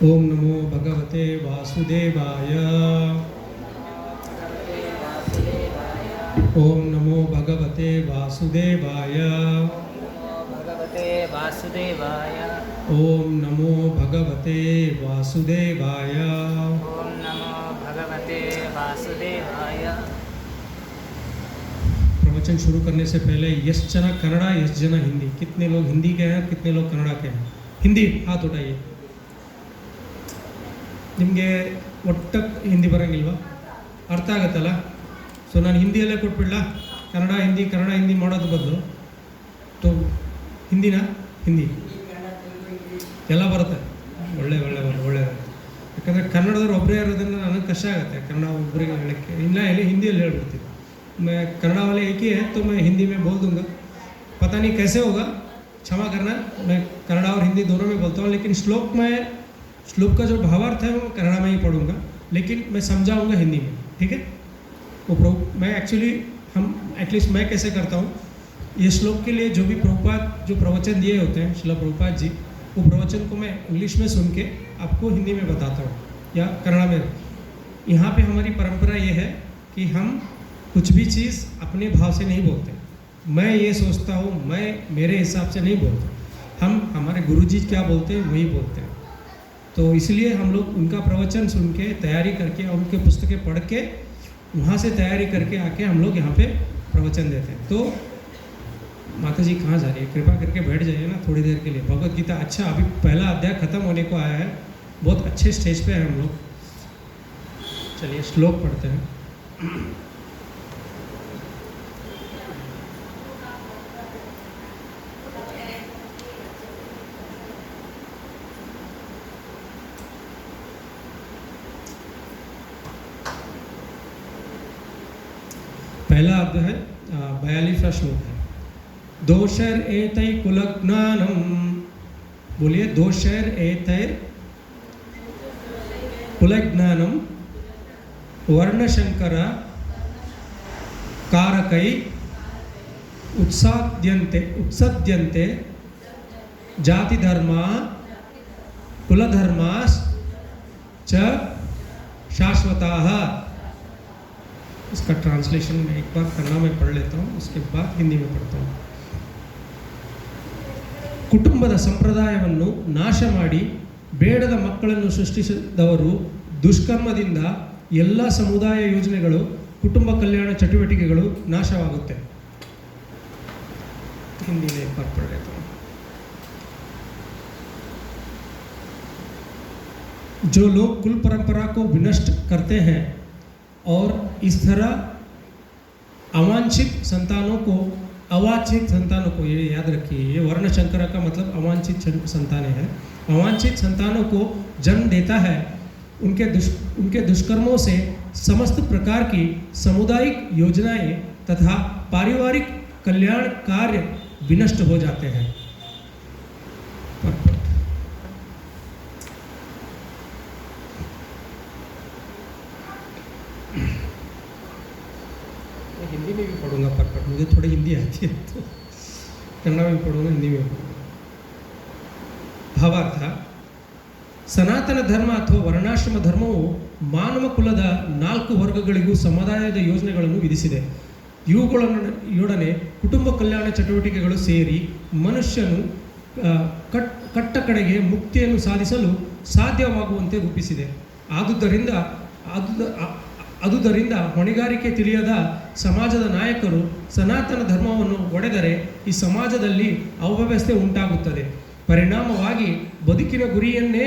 ओम नमो भगवते वासुदेवाय। ओम नमो भगवते वासुदेवाय। ओम नमो भगवते वासुदेवाय। ओम नमो भगवते वासुदेवाय। प्रवचन शुरू करने से पहले यश जना कन्नड़ा यश जना हिंदी, कितने लोग हिंदी के हैं कितने लोग कन्नड़ा के हैं? हिंदी हाथ उठाइए। ನಿಮಗೆ ಒಟ್ಟಕ್ಕೆ ಹಿಂದಿ ಬರೋಂಗಿಲ್ವಾ? ಅರ್ಥ ಆಗುತ್ತಲ್ಲ? ಸೊ ನಾನು ಹಿಂದಿಯಲ್ಲೇ ಕೊಟ್ಬಿಡ್ಲಾ? ಕನ್ನಡ ಹಿಂದಿ ಮಾಡೋದು ಬದಲು ತೋ ಹಿಂದಿನ ಹಿಂದಿ ಎಲ್ಲ ಬರುತ್ತೆ. ಒಳ್ಳೆಯದು. ಯಾಕಂದರೆ ಕನ್ನಡದವ್ರು ಒಬ್ಬರೇ ಇರೋದನ್ನು ನನಗೆ ಕಷ್ಟ ಆಗುತ್ತೆ ಕನ್ನಡ ಒಬ್ಬರಿಗೆ ಹೇಳೋಕ್ಕೆ. ಇಲ್ಲ ಎಲ್ಲಿ ಹಿಂದಿಯಲ್ಲಿ ಹೇಳ್ಬಿಡ್ತೀನಿ. मैं कन्नड़ा वाले एक ही है तो मैं हिंदी में बोल दूंगा, पता नहीं कैसे होगा, क्षमा करना। मैं कन्नड़ा और हिंदी दोनों में बोलता हूँ, लेकिन श्लोक का जो भावार्थ है वो कन्नड़ा में ही पढ़ूंगा, लेकिन मैं समझाऊंगा हिंदी में, ठीक है? वो मैं एटलीस्ट मैं कैसे करता हूँ, ये श्लोक के लिए जो भी प्रभुपाद जो प्रवचन दिए होते हैं श्रील प्रभुपाद जी, वो प्रवचन को मैं इंग्लिश में सुन के आपको हिंदी में बताता हूँ या कन्नड़ा में। यहाँ पे हमारी परंपरा ये है कि हम कुछ भी चीज़ अपने भाव से नहीं बोलते। मैं ये सोचता हूँ, मैं मेरे हिसाब से नहीं बोलता, हम हमारे गुरुजी क्या बोलते हैं वही बोलते हैं। तो इसलिए हम लोग उनका प्रवचन सुन के तैयारी करके और उनके पुस्तकें पढ़ के वहाँ से तैयारी करके आके हम लोग यहाँ पे प्रवचन देते हैं। तो माता जी कहाँ जा रही है? कृपा करके बैठ जाइए ना थोड़ी देर के लिए। भगवत गीता अच्छा अभी पहला अध्याय खत्म होने को आया है, बहुत अच्छे स्टेज पे है हम लोग। चलिए श्लोक पढ़ते हैं। पहला अध्याय है 42वां श्लोक है। दोषर एतै कुलज्ञानम, बोलिए दोषर एतै कुलज्ञानम वर्णशंकर कारकै उत्सद्यन्ते जाति धर्मा कुलधर्मा च शाश्वताः। इसका ट्रांसलेशन मैं एक बार कन्नड़ में पढ़ लेता हूँ, उसके बाद हिंदी में पढ़ता हूँ। ಕುಟುಂಬದ ಸಂಪ್ರದಾಯವನ್ನು ನಾಶ ಮಾಡಿ ಬೇಡದ ಮಕ್ಕಳನ್ನು ಸೃಷ್ಟಿಸಿದವರು ದುಷ್ಕರ್ಮದಿಂದ ಎಲ್ಲ ಸಮುದಾಯ ಯೋಜನೆಗಳು ಕುಟುಂಬ ಕಲ್ಯಾಣ ಚಟುವಟಿಕೆಗಳು ನಾಶವಾಗುತ್ತೆ। हिंदी में एक बार पढ़ लेता हूँ। जो लोग कुल परंपरा को विनष्ट करते हैं और इस तरह अवांछित संतानों को ये याद रखिए, ये वर्ण शंकर का मतलब अवांछित संतानें हैं, अवांछित संतानों को जन्म देता है, उनके दुष्कर्मों से समस्त प्रकार की सामुदायिक योजनाएं तथा पारिवारिक कल्याण कार्य विनष्ट हो जाते हैं। हिंदी में भी पढ़ूंगा परफेक्ट, मुझे थोड़ी हिंदी आती है तो कन्नड़ में पढ़ूंगा, हिंदी में पढ़ूंगा. ಭಾವಾರ್ಥ, ಸನಾತನ ಧರ್ಮ ಅಥವಾ ವರ್ಣಾಶ್ರಮ ಧರ್ಮವು ಮಾನವ ಕುಲದ 4 ವರ್ಗಗಳಿಗೂ ಸಮುದಾಯದ ಯೋಜನೆಗಳನ್ನು ವಿಧಿಸಿದೆ. ಇವುಗಳೊಡನೆ ಕುಟುಂಬ ಕಲ್ಯಾಣ ಚಟುವಟಿಕೆಗಳು ಸೇರಿ ಮನುಷ್ಯನು ಕಟ್ಟ ಕಡೆಗೆ ಮುಕ್ತಿಯನ್ನು ಸಾಧಿಸಲು ಸಾಧ್ಯವಾಗುವಂತೆ ರೂಪಿಸಿದೆ. ಆದುದರಿಂದ ಹೊಣೆಗಾರಿಕೆ ತಿಳಿಯದ ಸಮಾಜದ ನಾಯಕರು ಸನಾತನ ಧರ್ಮವನ್ನು ಒಡೆದರೆ ಈ ಸಮಾಜದಲ್ಲಿ ಅವ್ಯವಸ್ಥೆ ಉಂಟಾಗುತ್ತದೆ. ಪರಿಣಾಮವಾಗಿ ಬದುಕಿನ ಗುರಿಯನ್ನೇ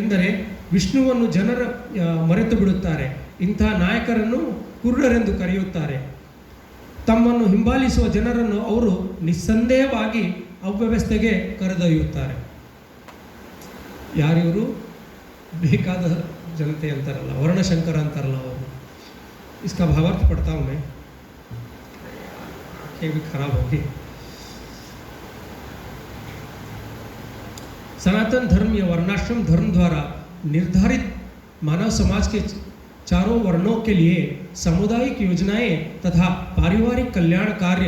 ಎಂದರೆ ವಿಷ್ಣುವನ್ನು ಜನರ ಮರೆತು ಬಿಡುತ್ತಾರೆ. ಇಂಥ ನಾಯಕರನ್ನು ಕುರುಡರೆಂದು ಕರೆಯುತ್ತಾರೆ. ತಮ್ಮನ್ನು ಹಿಂಬಾಲಿಸುವ ಜನರನ್ನು ಅವರು ನಿಸ್ಸಂದೇಹವಾಗಿ ಅವ್ಯವಸ್ಥೆಗೆ ಕರೆದೊಯ್ಯುತ್ತಾರೆ. ಯಾರಿವರು? ಬೇಕಾದ जनते अंतारಲ್ಲ, वर्णशंकर अंतारಲ್ಲ ಅವರು. इसका भावार्थ पढ़ता हूँ मैं, ये भी खराब होगी. सनातन धर्म या वर्णाश्रम धर्म द्वारा निर्धारित मानव समाज के चारों वर्णों के लिए सामुदायिक योजनाएं तथा पारिवारिक कल्याण कार्य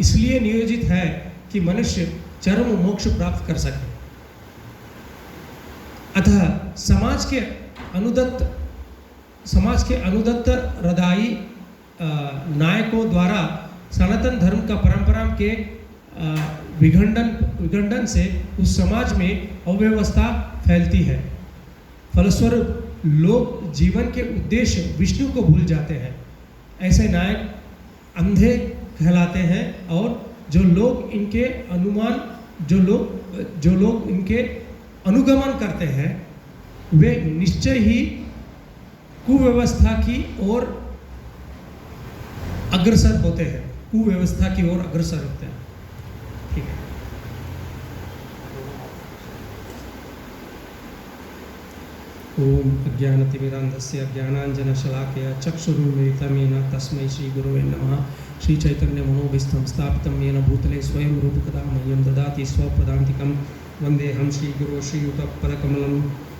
इसलिए नियोजित है कि मनुष्य चरम मोक्ष प्राप्त कर सके. अतः समाज के अनुदत्त हृदयी नायकों द्वारा सनातन धर्म का परंपरा के विखंडन से उस समाज में अव्यवस्था फैलती है. फलस्वरूप लोग जीवन के उद्देश्य विष्णु को भूल जाते हैं. ऐसे नायक अंधे कहलाते हैं और जो लोग इनके अनुगमन करते हैं वे निश्चय ही कुव्यवस्था की ओर अग्रसर होते हैं. कुव्यवस्था की ओर अग्रसर होते हैं. ठीक है. ओम अज्ञानतिमिरान्धस्य ज्ञानाञ्जनशलाकया चक्षुरुन्मिलितं येन तस्मै श्रीगुरुवे नमः. श्रीचैतन्यमनोभीष्टं स्थापितं येन भूतले स्वयं रूपकदा मह्यं ददाति स्वपदान्तिकं. वन्देऽहं श्रीगुरो श्रीयुतपदकमलं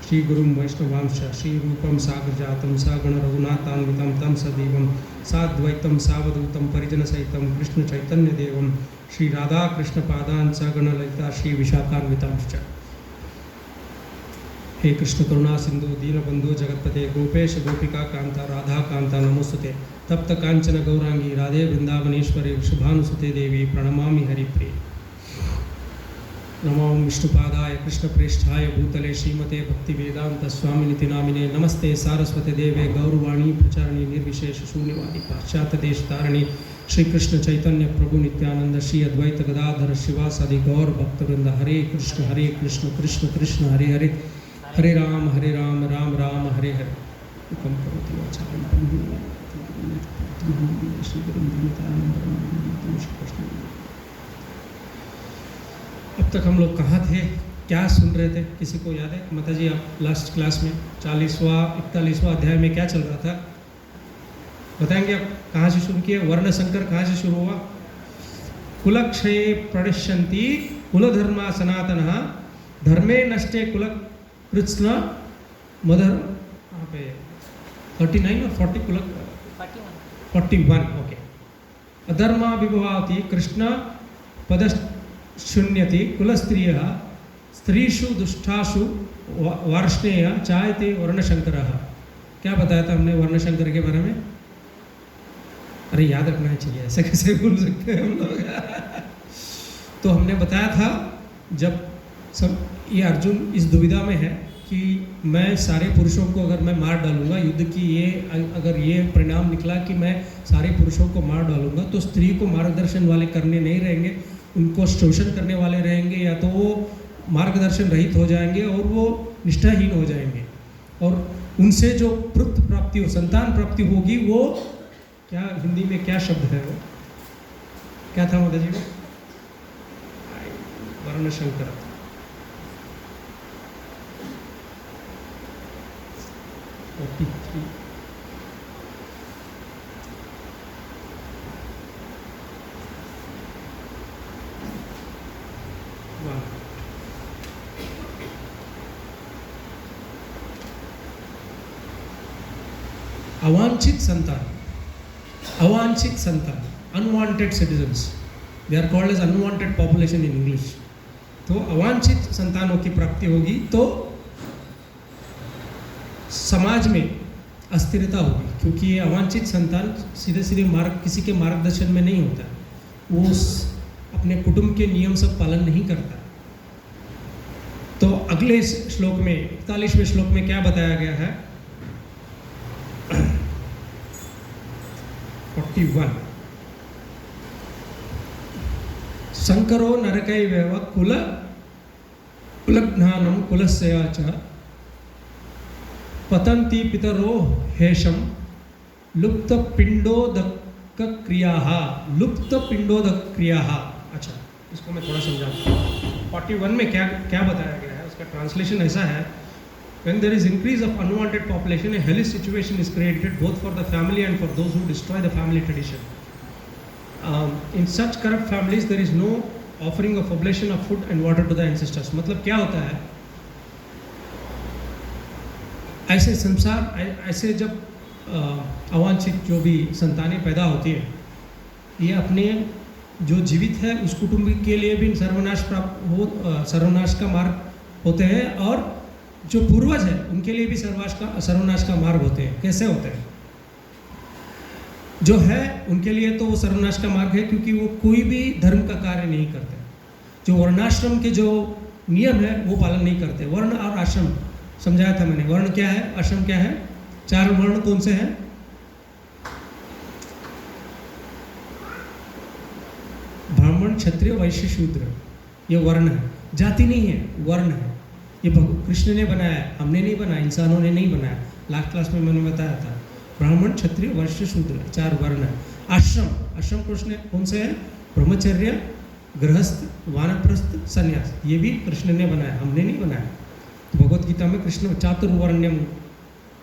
श्रीगुरुं वैष्णवांश श्रीरूपं साग्रजातं सगणरघुनाथान्वितं तं सदैवं साद्वैतं सावधूतं परिजनसहितं कृष्णचैतन्यदेवं श्रीराधाकृष्णपादान् सगणललिता श्रीविशाखान्वितांश्च. हे कृष्ण करुणा सिंधु दीनबंधु जगतपते गोपेश गोपिका कांता राधा कांता नमोस्तुते. तप्त कांचन गौरांगी राधे वृंदावनेश्वरी शुभानुसुते देवी प्रणमामि हरिप्रिय. नमो विष्णुपादाय कृष्णप्रेष्ठाय भूतले श्रीमते भक्तिवेदांत स्वामिनिति नामिने. नमस्ते सारस्वते देवे गौरवाणी प्रचारिणी निर्विशेष शून्यवादी पाश्चात्य देश तारिणी. श्री कृष्ण चैतन्य प्रभु नित्यानंद श्री अद्वैत गदाधर शिवासादि गौर भक्तवृंद. हरे कृष्ण कृष्ण कृष्ण हरे हरे, हरे राम राम राम हरे हरे. अब तक हम लोग कहाँ थे, क्या सुन रहे थे? किसी को याद है? माता जी, आप लास्ट क्लास में 40वां 41वां अध्याय में क्या चल रहा था बताएंगे? आप कहाँ से शुरू किए? वर्ण संकर कहाँ से शुरू हुआ? कुलक्षये प्रणश्यन्ति कुलधर्मा सनातनः धर्मे नष्टे कुल कृष्ण मदर. वहाँ पे 39 और 40 कुल 41 ओके. अधर्मा विभवाति कृष्ण पदशून्यति कुलस्त्रियः स्त्रीषु दुष्टासु वार्ष्णेय चायते वर्णशंकरः. क्या बताया था हमने वर्णशंकर के बारे में? अरे याद रखना चाहिए, ऐसे कैसे भूल सकते हैं हम लोग. तो हमने बताया था जब सब ये अर्जुन इस दुविधा में है कि मैं सारे पुरुषों को अगर मैं मार डालूंगा, युद्ध की अगर ये परिणाम निकला कि मैं सारे पुरुषों को मार डालूंगा तो स्त्री को मार्गदर्शन वाले करने नहीं रहेंगे, उनको शोषण करने वाले रहेंगे, या तो वो मार्गदर्शन रहित हो जाएंगे और वो निष्ठाहीन हो जाएंगे. और उनसे जो पुत्र प्राप्ति हो, संतान प्राप्ति होगी, वो क्या हिंदी में क्या शब्द है वो क्या था माता जी? वो वर्णशंकर. अवांछित संतान. अवांछित संतान, unwanted citizens, they are called as unwanted population in English. तो अवांछित संतानों की प्राप्ति होगी तो समाज में अस्थिरता होगी, क्योंकि ये अवांछित संतान सीधे सीधे किसी के मार्गदर्शन में नहीं होता, वो अपने कुटुंब के नियम सब पालन नहीं करता। तो अगले श्लोक में 41वें श्लोक में क्या बताया गया है? 41 शंकरो नरकैवेव कुलज्ञानं कुलस्य च पतन्ति पितरो हेशम लुप्त पिंडोदक क्रियाः। लुप्त पिंडोदक क्रियाः। अच्छा, इसको मैं थोड़ा समझाता हूँ। 41 में क्या क्या बताया गया है, उसका ट्रांसलेशन ऐसा है, when there is increase of unwanted population, a hellish situation is created both for the family and for those who destroy the family tradition. In such corrupt families there is no offering of oblation of food and water to the ancestors. मतलब क्या होता है, ऐसे संसार, ऐसे जब अवांछित जो भी संतानें पैदा होती है, ये अपने जो जीवित है उस कुटुंब के लिए भी सर्वनाश का मार्ग होते हैं, और जो पूर्वज है उनके लिए भी सर्वनाश का मार्ग होते हैं। कैसे होते हैं? जो है उनके लिए तो वो सर्वनाश का मार्ग है, क्योंकि वो कोई भी धर्म का कार्य नहीं करते, जो वर्णाश्रम के जो नियम है वो पालन नहीं करते। वर्ण और आश्रम समझाया था मैंने। वर्ण क्या है, आश्रम क्या है? 4 वर्ण कौन से हैं? ब्राह्मण, क्षत्रिय, वैश्य, शूद्र, ये वर्ण है, जाति नहीं है, वर्ण है। ये कृष्ण ने बनाया है, हमने नहीं बनाया, इंसानों ने नहीं बनाया। लास्ट क्लास में मैंने बताया था, ब्राह्मण, क्षत्रिय, वैश्य, शूद्र, 4 वर्ण है। आश्रम, आश्रम कृष्ण कौन से हैं? ब्रह्मचर्य, गृहस्थ, वानप्रस्थ, संन्यास, ये भी कृष्ण ने बनाया, हमने नहीं बनाया। भगवत गीता में कृष्ण चातुर्वर्ण्यम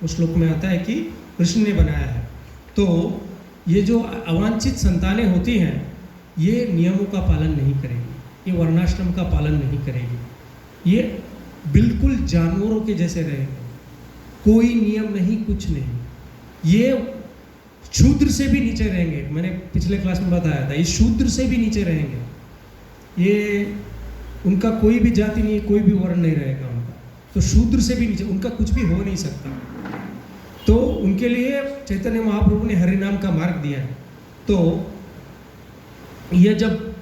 उस श्लोक में आता है कि कृष्ण ने बनाया है। तो ये जो अवांछित संतानें होती हैं, ये नियमों का पालन नहीं करेगी, ये वर्णाश्रम का पालन नहीं करेगी, ये बिल्कुल जानवरों के जैसे रहेंगे, कोई नियम नहीं, कुछ नहीं। ये शूद्र से भी नीचे रहेंगे, मैंने पिछले क्लास में बताया था, ये शूद्र से भी नीचे रहेंगे। ये उनका कोई भी जाति नहीं, कोई भी वर्ण नहीं रहेगा उनका, तो शूद्र से भी नीचे, उनका कुछ भी हो नहीं सकता। तो उनके लिए चैतन्य महाप्रभु ने हरिनाम का मार्ग दिया है। तो ये जब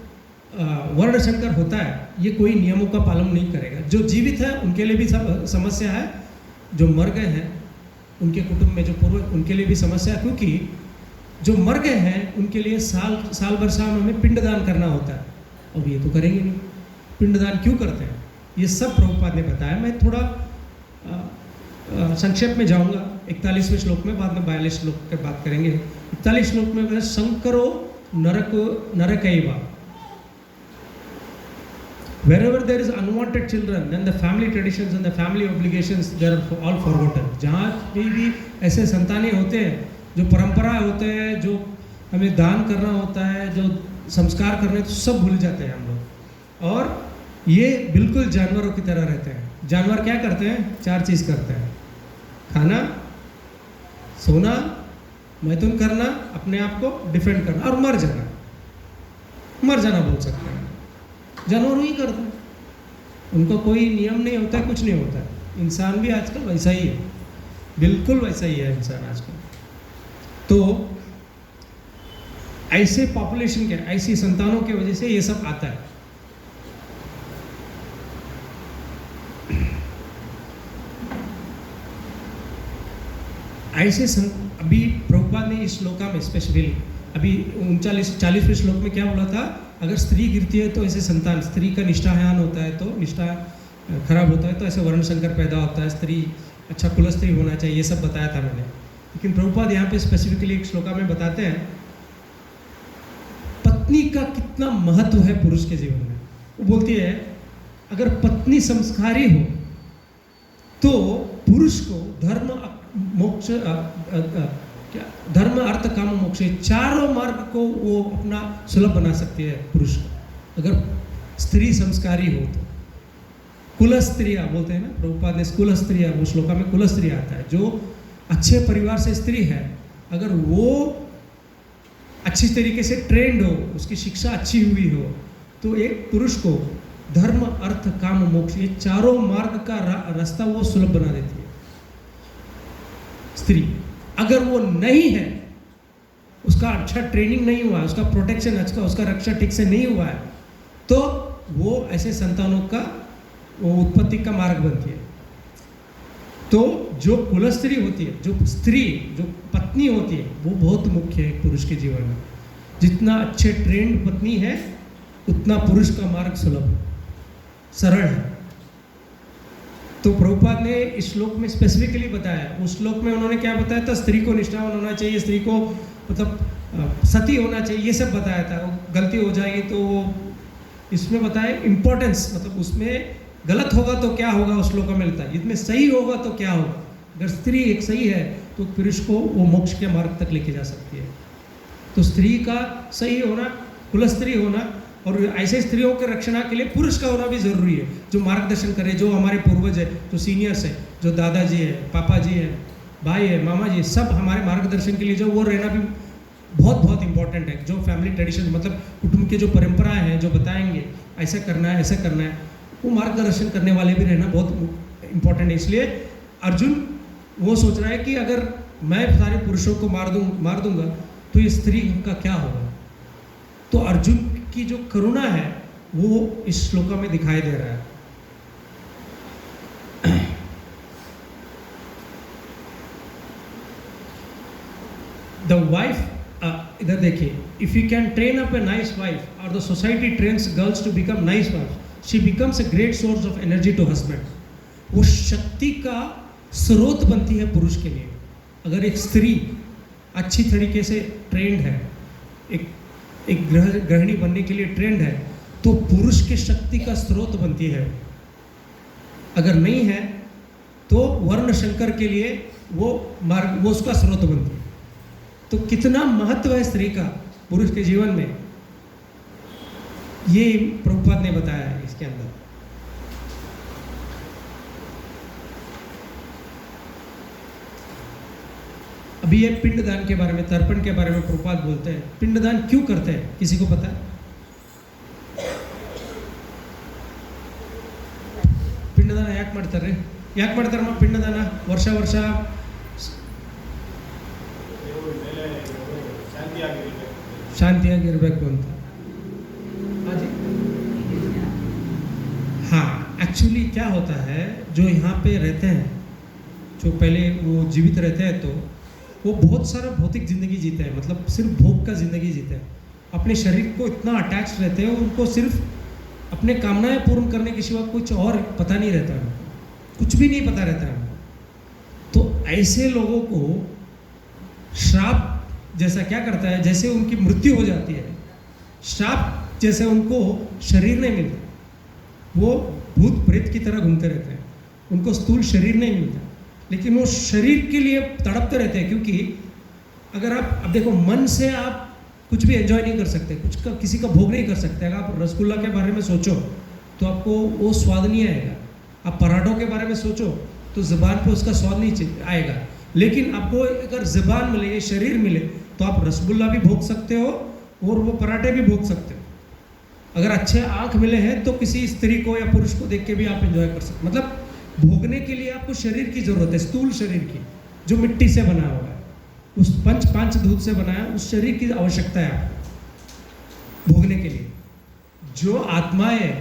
वर्ण संकर होता है, ये कोई नियमों का पालन नहीं करेगा। जो जीवित है उनके लिए भी समस्या है, जो मर गए हैं उनके कुटुंब में जो पूर्व, उनके लिए भी समस्या है, क्योंकि जो मर गए हैं उनके लिए साल भर साल हमें पिंडदान करना होता है, और ये तो करेंगे नहीं। पिंडदान क्यों करते हैं, ये सब प्रभुपाद ने बताया। मैं थोड़ा संक्षेप में जाऊंगा 41वें श्लोक में, बाद में 42 श्लोक की बात करेंगे। 41 श्लोक में शंकरो नरकैव, wherever there is unwanted children, then the family traditions and the family obligations, they are all forgotten. जहाँ भी ऐसे संतानें होते हैं, जो परंपरा होते हैं, जो हमें दान करना होता है, जो संस्कार करने, तो सब भूल जाते हैं हम लोग, और ये बिल्कुल जानवरों की तरह रहते हैं। जानवर क्या करते हैं? 4 चीज़ करते हैं, खाना, सोना, मैथुन करना, अपने आप को डिफेंड करना, और मर जाना। मर जाना बोल सकते हैं, जानवर ही करते हैं, उनको कोई नियम नहीं होता है, कुछ नहीं होता है। इंसान भी आजकल वैसा ही है, बिल्कुल वैसा ही है इंसान आजकल। तो ऐसे पॉपुलेशन के, ऐसी संतानों की वजह से ये सब आता है। ऐसे अभी प्रभुपाद ने इस श्लोका में स्पेशली अभी 40वें श्लोक में क्या बोला था? अगर स्त्री गिरती है तो ऐसे संतान, स्त्री का निष्ठाहान होता है तो निष्ठा खराब होता है, तो ऐसे वर्ण संकर पैदा होता है, स्त्री अच्छा कुल स्त्री होना चाहिए, ये सब बताया था मैंने। लेकिन प्रभुपाद यहाँ पे स्पेसिफिकली एक श्लोका में बताते हैं पत्नी का कितना महत्व है पुरुष के जीवन में। वो बोलती है अगर पत्नी संस्कारी हो तो पुरुष को धर्म, मोक्ष, धर्म, अर्थ, काम, मोक्ष, 4 मार्ग को वो अपना सुलभ बना सकती है पुरुष को, अगर स्त्री संस्कारी हो तो। कुल स्त्रिया बोलते हैं ना प्रभुपाद ने, कुल स्त्रिया, वो श्लोका में कुल स्त्रिया आता है, जो अच्छे परिवार से स्त्री है, अगर वो अच्छी तरीके से ट्रेंड हो, उसकी शिक्षा अच्छी हुई हो, तो एक पुरुष को धर्म अर्थ काम मोक्ष ये चारों मार्ग का रास्ता वो सुलभ बना देती है स्त्री। अगर वो नहीं है, उसका अच्छा ट्रेनिंग नहीं हुआ है, उसका प्रोटेक्शन अच्छा, उसका रक्षा ठीक से नहीं हुआ है, तो वो ऐसे संतानों का वो उत्पत्ति का मार्ग बनती है। तो जो कुल स्त्री होती है, जो स्त्री, जो पत्नी होती है, वो बहुत मुख्य है पुरुष के जीवन में। जितना अच्छे ट्रेंड पत्नी है, उतना पुरुष का मार्ग सुलभ सरल है। तो प्रभुपाद ने इस श्लोक में स्पेसिफिकली बताया, उस श्लोक में उन्होंने क्या बताया था, स्त्री को निष्ठावान होना चाहिए, स्त्री को मतलब सती होना चाहिए, ये सब बताया था। गलती हो जाएगी तो इसमें बताया इम्पोर्टेंस, मतलब उसमें गलत होगा तो क्या होगा उस श्लोक में मिलता है, इसमें सही होगा तो क्या होगा। अगर स्त्री एक सही है तो पुरुष को वो मोक्ष के मार्ग तक लेके जा सकती है। तो स्त्री का सही होना, कुल स्त्री होना, और ऐसे स्त्रियों के रक्षणा के लिए पुरुष का होना भी ज़रूरी है, जो मार्गदर्शन करे, जो हमारे पूर्वज है, जो सीनियर्स है, जो दादाजी है, पापा जी है, भाई है, मामा जी, सब हमारे मार्गदर्शन के लिए जो वो रहना भी बहुत बहुत इंपॉर्टेंट है। जो फैमिली ट्रेडिशन, मतलब कुटुंब के जो परंपराएं हैं, जो बताएंगे ऐसा करना है, ऐसा करना है, वो मार्गदर्शन करने वाले भी रहना बहुत इंपॉर्टेंट है। इसलिए अर्जुन वो सोच रहा है कि अगर मैं सारे पुरुषों को मार दूंगा तो ये स्त्री का क्या होगा। तो अर्जुन की जो करुणा है वो इस श्लोक में दिखाई दे रहा है। द वाइफ, इधर देखिए, if you can train up a nice wife और the society trains girls to become nice wife, she becomes a great source of energy to husband. वो शक्ति का स्रोत बनती है पुरुष के लिए। अगर एक स्त्री अच्छी तरीके से ट्रेंड है, एक गृहिणी बनने के लिए ट्रेंड है, तो पुरुष की शक्ति का स्रोत बनती है। अगर नहीं है तो वर्ण शंकर के लिए वो मार्ग, वो उसका स्रोत बनती है। तो कितना महत्व है स्त्री का पुरुष के जीवन में, ये प्रभुपाद ने बताया है इसके अंदर। अभी ये पिंडदान के बारे में, तर्पण के बारे में प्रभुपाद बोलते हैं। पिंडदान क्यों करते हैं, किसी को पता है? पिंडदान याक ಮಾಡ್ತಾರೆ पिंडदान ವರ್ಷ ಶಾಂತಿಯಾಗಿರಬೇಕು ಅಂತ। हाँ, एक्चुअली क्या होता है, जो यहाँ पे रहते हैं, जो पहले वो जीवित रहते हैं, तो वो बहुत सारा भौतिक ज़िंदगी जीते हैं, मतलब सिर्फ भोग का ज़िंदगी जीते हैं। अपने शरीर को इतना अटैच रहते हैं, उनको सिर्फ अपने कामनाएं पूर्ण करने के सिवा कुछ और पता नहीं रहता है, कुछ भी नहीं पता रहता है। तो ऐसे लोगों को श्राप जैसा क्या करता है, जैसे उनकी मृत्यु हो जाती है, श्राप जैसे उनको शरीर नहीं मिलता, वो भूत प्रेत की तरह घूमते रहते हैं, उनको स्थूल शरीर नहीं मिलता, लेकिन वो शरीर के लिए तड़पते रहते हैं। क्योंकि अगर आप, अब देखो, मन से आप कुछ भी एंजॉय नहीं कर सकते, किसी का भोग नहीं कर सकते। अगर आप रसगुल्ला के बारे में सोचो तो आपको वो स्वाद नहीं आएगा, आप पराठों के बारे में सोचो तो ज़बान पे उसका स्वाद नहीं आएगा। लेकिन आपको अगर ज़बान मिले, शरीर मिले, तो आप रसगुल्ला भी भोग सकते हो और वो पराठे भी भोग सकते हो। अगर अच्छे आँख मिले हैं तो किसी स्त्री को या पुरुष को देख के भी आप एंजॉय कर सकते। मतलब भोगने के लिए आपको शरीर की ज़रूरत है, स्थूल शरीर की, जो मिट्टी से बना हुआ है, उस पांच दूध से बनाया, उस शरीर की आवश्यकता है आपको भोगने के लिए। जो आत्माएं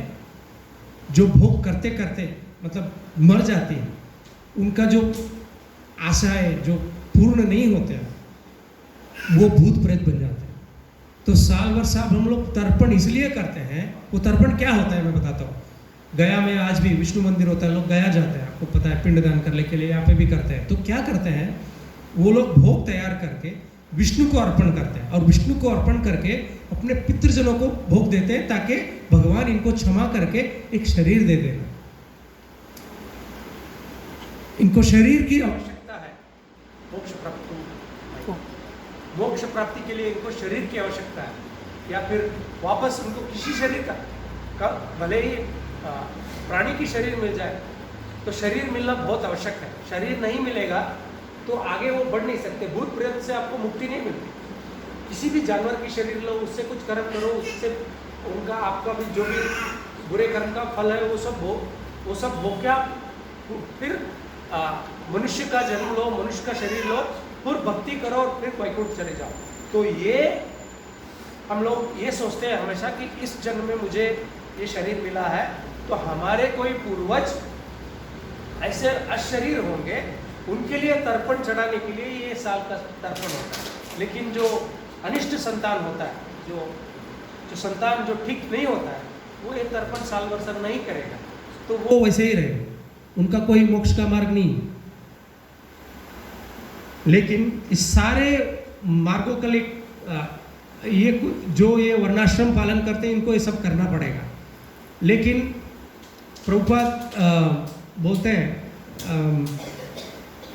जो भोग करते करते मतलब मर जाती हैं, उनका जो आशाएं जो पूर्ण नहीं होते हैं, वो भूत प्रेत बन जाते हैं। तो साल भर साहब हम लोग तर्पण इसलिए करते हैं। वो तर्पण क्या होता है मैं बताता हूँ। गया में आज भी विष्णु मंदिर होता है, लोग गया जाते हैं, आपको पता है, पिंडदान करने के लिए यहाँ पे भी करते हैं। तो क्या करते हैं, वो लोग भोग तैयार करके विष्णु को अर्पण करते हैं, और विष्णु को अर्पण करके अपने पितृजनों को भोग देते हैं, ताकि भगवान इनको क्षमा करके एक शरीर दे दें। इनको शरीर की आवश्यकता है मोक्ष प्राप्ति के लिए, इनको शरीर की आवश्यकता है, या फिर वापस उनको किसी शरीर का भले ही प्राणी की शरीर मिल जाए, तो शरीर मिलना बहुत आवश्यक है। शरीर नहीं मिलेगा तो आगे वो बढ़ नहीं सकते, भूत प्रेत से आपको मुक्ति नहीं मिलती। किसी भी जानवर की शरीर लो, उससे कुछ कर्म करो, उससे उनका आपका भी जो भी बुरे कर्म का फल है वो सब भोग के आप फिर मनुष्य का जन्म लो, मनुष्य का शरीर लो, फिर भक्ति करो और फिर वैकुंठ चले जाओ। तो ये हम लोग ये सोचते हैं हमेशा कि इस जन्म में मुझे ये शरीर मिला है, तो हमारे कोई पूर्वज ऐसे अशरीर होंगे, उनके लिए तर्पण चढ़ाने के लिए ये साल का तर्पण होता है। लेकिन जो अनिष्ट संतान होता है, जो संतान जो ठीक नहीं होता है, वो ये तर्पण साल भर सर नहीं करेगा, तो वो वैसे ही रहेगा, उनका कोई मोक्ष का मार्ग नहीं। लेकिन इस सारे मार्गों के लिए ये वर्णाश्रम पालन करते हैं, इनको ये सब करना पड़ेगा। लेकिन प्रभुपाद बोलते हैं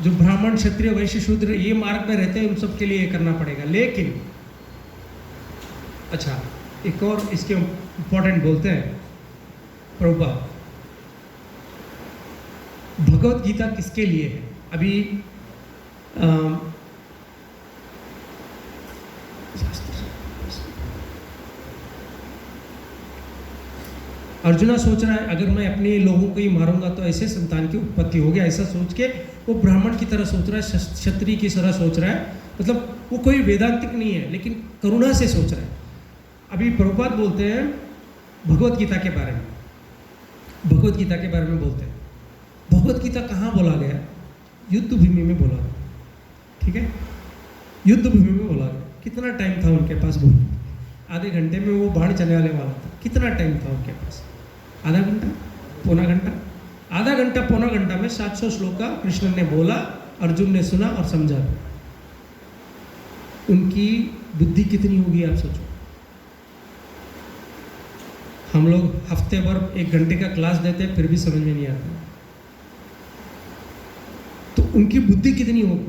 जो ब्राह्मण, क्षत्रिय, वैश्य, शूद्र ये मार्ग में रहते हैं, उन सब के लिए ये करना पड़ेगा। लेकिन अच्छा, एक और इसके इम्पोर्टेंट बोलते हैं प्रभुपाद, भगवत गीता किसके लिए है? अभी अर्जुना सोच रहा है अगर मैं अपने लोगों को ही मारूंगा तो ऐसे संतान की उत्पत्ति होगी, ऐसा सोच के वो ब्राह्मण की तरह सोच रहा है, क्षत्रिय की तरह सोच रहा है। मतलब वो कोई वेदांतिक नहीं है, लेकिन करुणा से सोच रहा है। अभी प्रभुपाद बोलते हैं भगवत गीता के बारे में, भगवत गीता के बारे में बोलते हैं। भगवत गीता कहाँ बोला गया? युद्ध भूमि में बोला गया, ठीक है, युद्ध भूमि में बोला गया। कितना टाइम था उनके पास बोलने? आधे घंटे में वो बाण चलने वाला था। कितना टाइम था उनके पास? आधा घंटा, पौना घंटा? आधा घंटा पौना घंटा में 700 श्लोक का कृष्ण ने बोला, अर्जुन ने सुना और समझा। उनकी बुद्धि कितनी होगी आप सोचो। हम लोग हफ्ते भर 1 घंटे का क्लास देते हैं, फिर भी समझ में नहीं आता। तो उनकी बुद्धि कितनी होगी?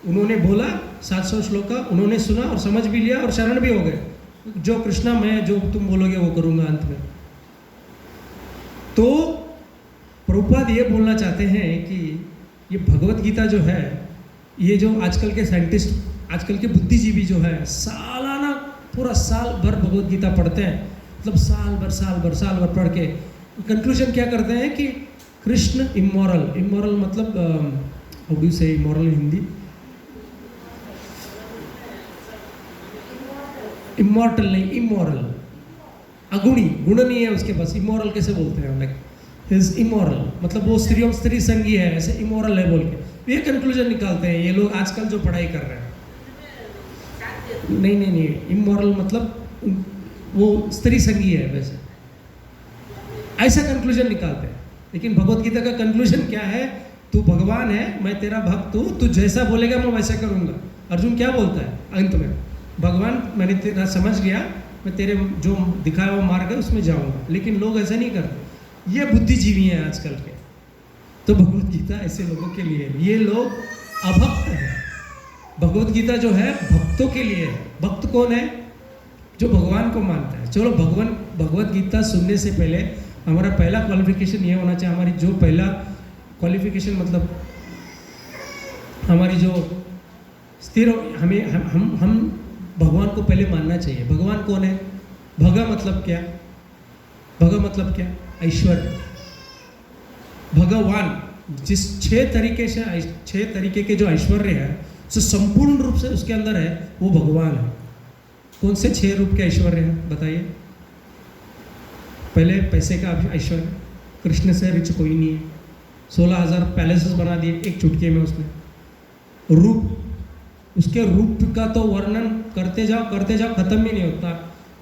उन्होंने बोला 700 श्लोक का, उन्होंने सुना और समझ भी लिया और शरण भी हो गए। जो कृष्णा मैं जो तुम बोलोगे वो करूंगा अंत में। तो प्रभुपाद ये बोलना चाहते हैं कि ये भगवत गीता जो है, ये जो आजकल के साइंटिस्ट, आजकल के बुद्धिजीवी जो है, सालाना पूरा साल भर भगवत गीता पढ़ते हैं। मतलब साल भर पढ़ के कंक्लूजन क्या करते हैं कि कृष्ण इमोरल मतलब हाउ डू से इमोरल इन हिंदी? इमोर्टल नहीं, इमोरल, अगुणी, गुण नहीं है उसके पास। इमोरल कैसे बोलते हैं? लाइक हिज इमोरल, मतलब वो स्त्री संगी है, ऐसे इमोरल है बोल के ये कंक्लूजन निकालते हैं ये लोग आजकल जो पढ़ाई कर रहे हैं। नहीं, इमोरल मतलब वो स्त्री संगी है, वैसे ऐसा कंक्लूजन निकालते हैं। लेकिन भगवत गीता का कंक्लूजन क्या है? तू भगवान है, मैं तेरा भक्त हूँ, तू जैसा बोलेगा मैं वैसा करूँगा। अर्जुन क्या बोलता है अंत में? भगवान मैंने तेरा समझ गया, मैं तेरे जो दिखाया वो मार्ग है उसमें जाऊँगा। लेकिन लोग ऐसा नहीं करते, ये बुद्धिजीवी हैं आजकल के। तो भगवत गीता ऐसे लोगों के लिए है। ये लोग अभक्त हैं। भगवत गीता जो है भक्तों के लिए है। भक्त कौन है? जो भगवान को मानता है। चलो भगवत गीता सुनने से पहले हमारा पहला क्वालिफिकेशन ये होना चाहिए, हमारी जो पहला क्वालिफिकेशन मतलब हमारी जो स्थिर, हम भगवान को पहले मानना चाहिए। भगवान कौन है? भग मतलब क्या? भग मतलब क्या? ऐश्वर्य। भगवान जिस 6 तरीके के जो ऐश्वर्य है, जो संपूर्ण रूप से उसके अंदर है, वो भगवान है। कौन से 6 रूप के ऐश्वर्य हैं बताइए? पहले पैसे का ऐश्वर्य, कृष्ण से रिच कोई नहीं है। 16,000 पैलेसेस बना दिए एक चुटकी में उसने। रूप, उसके रूप का तो वर्णन करते जाओ खत्म ही नहीं होता।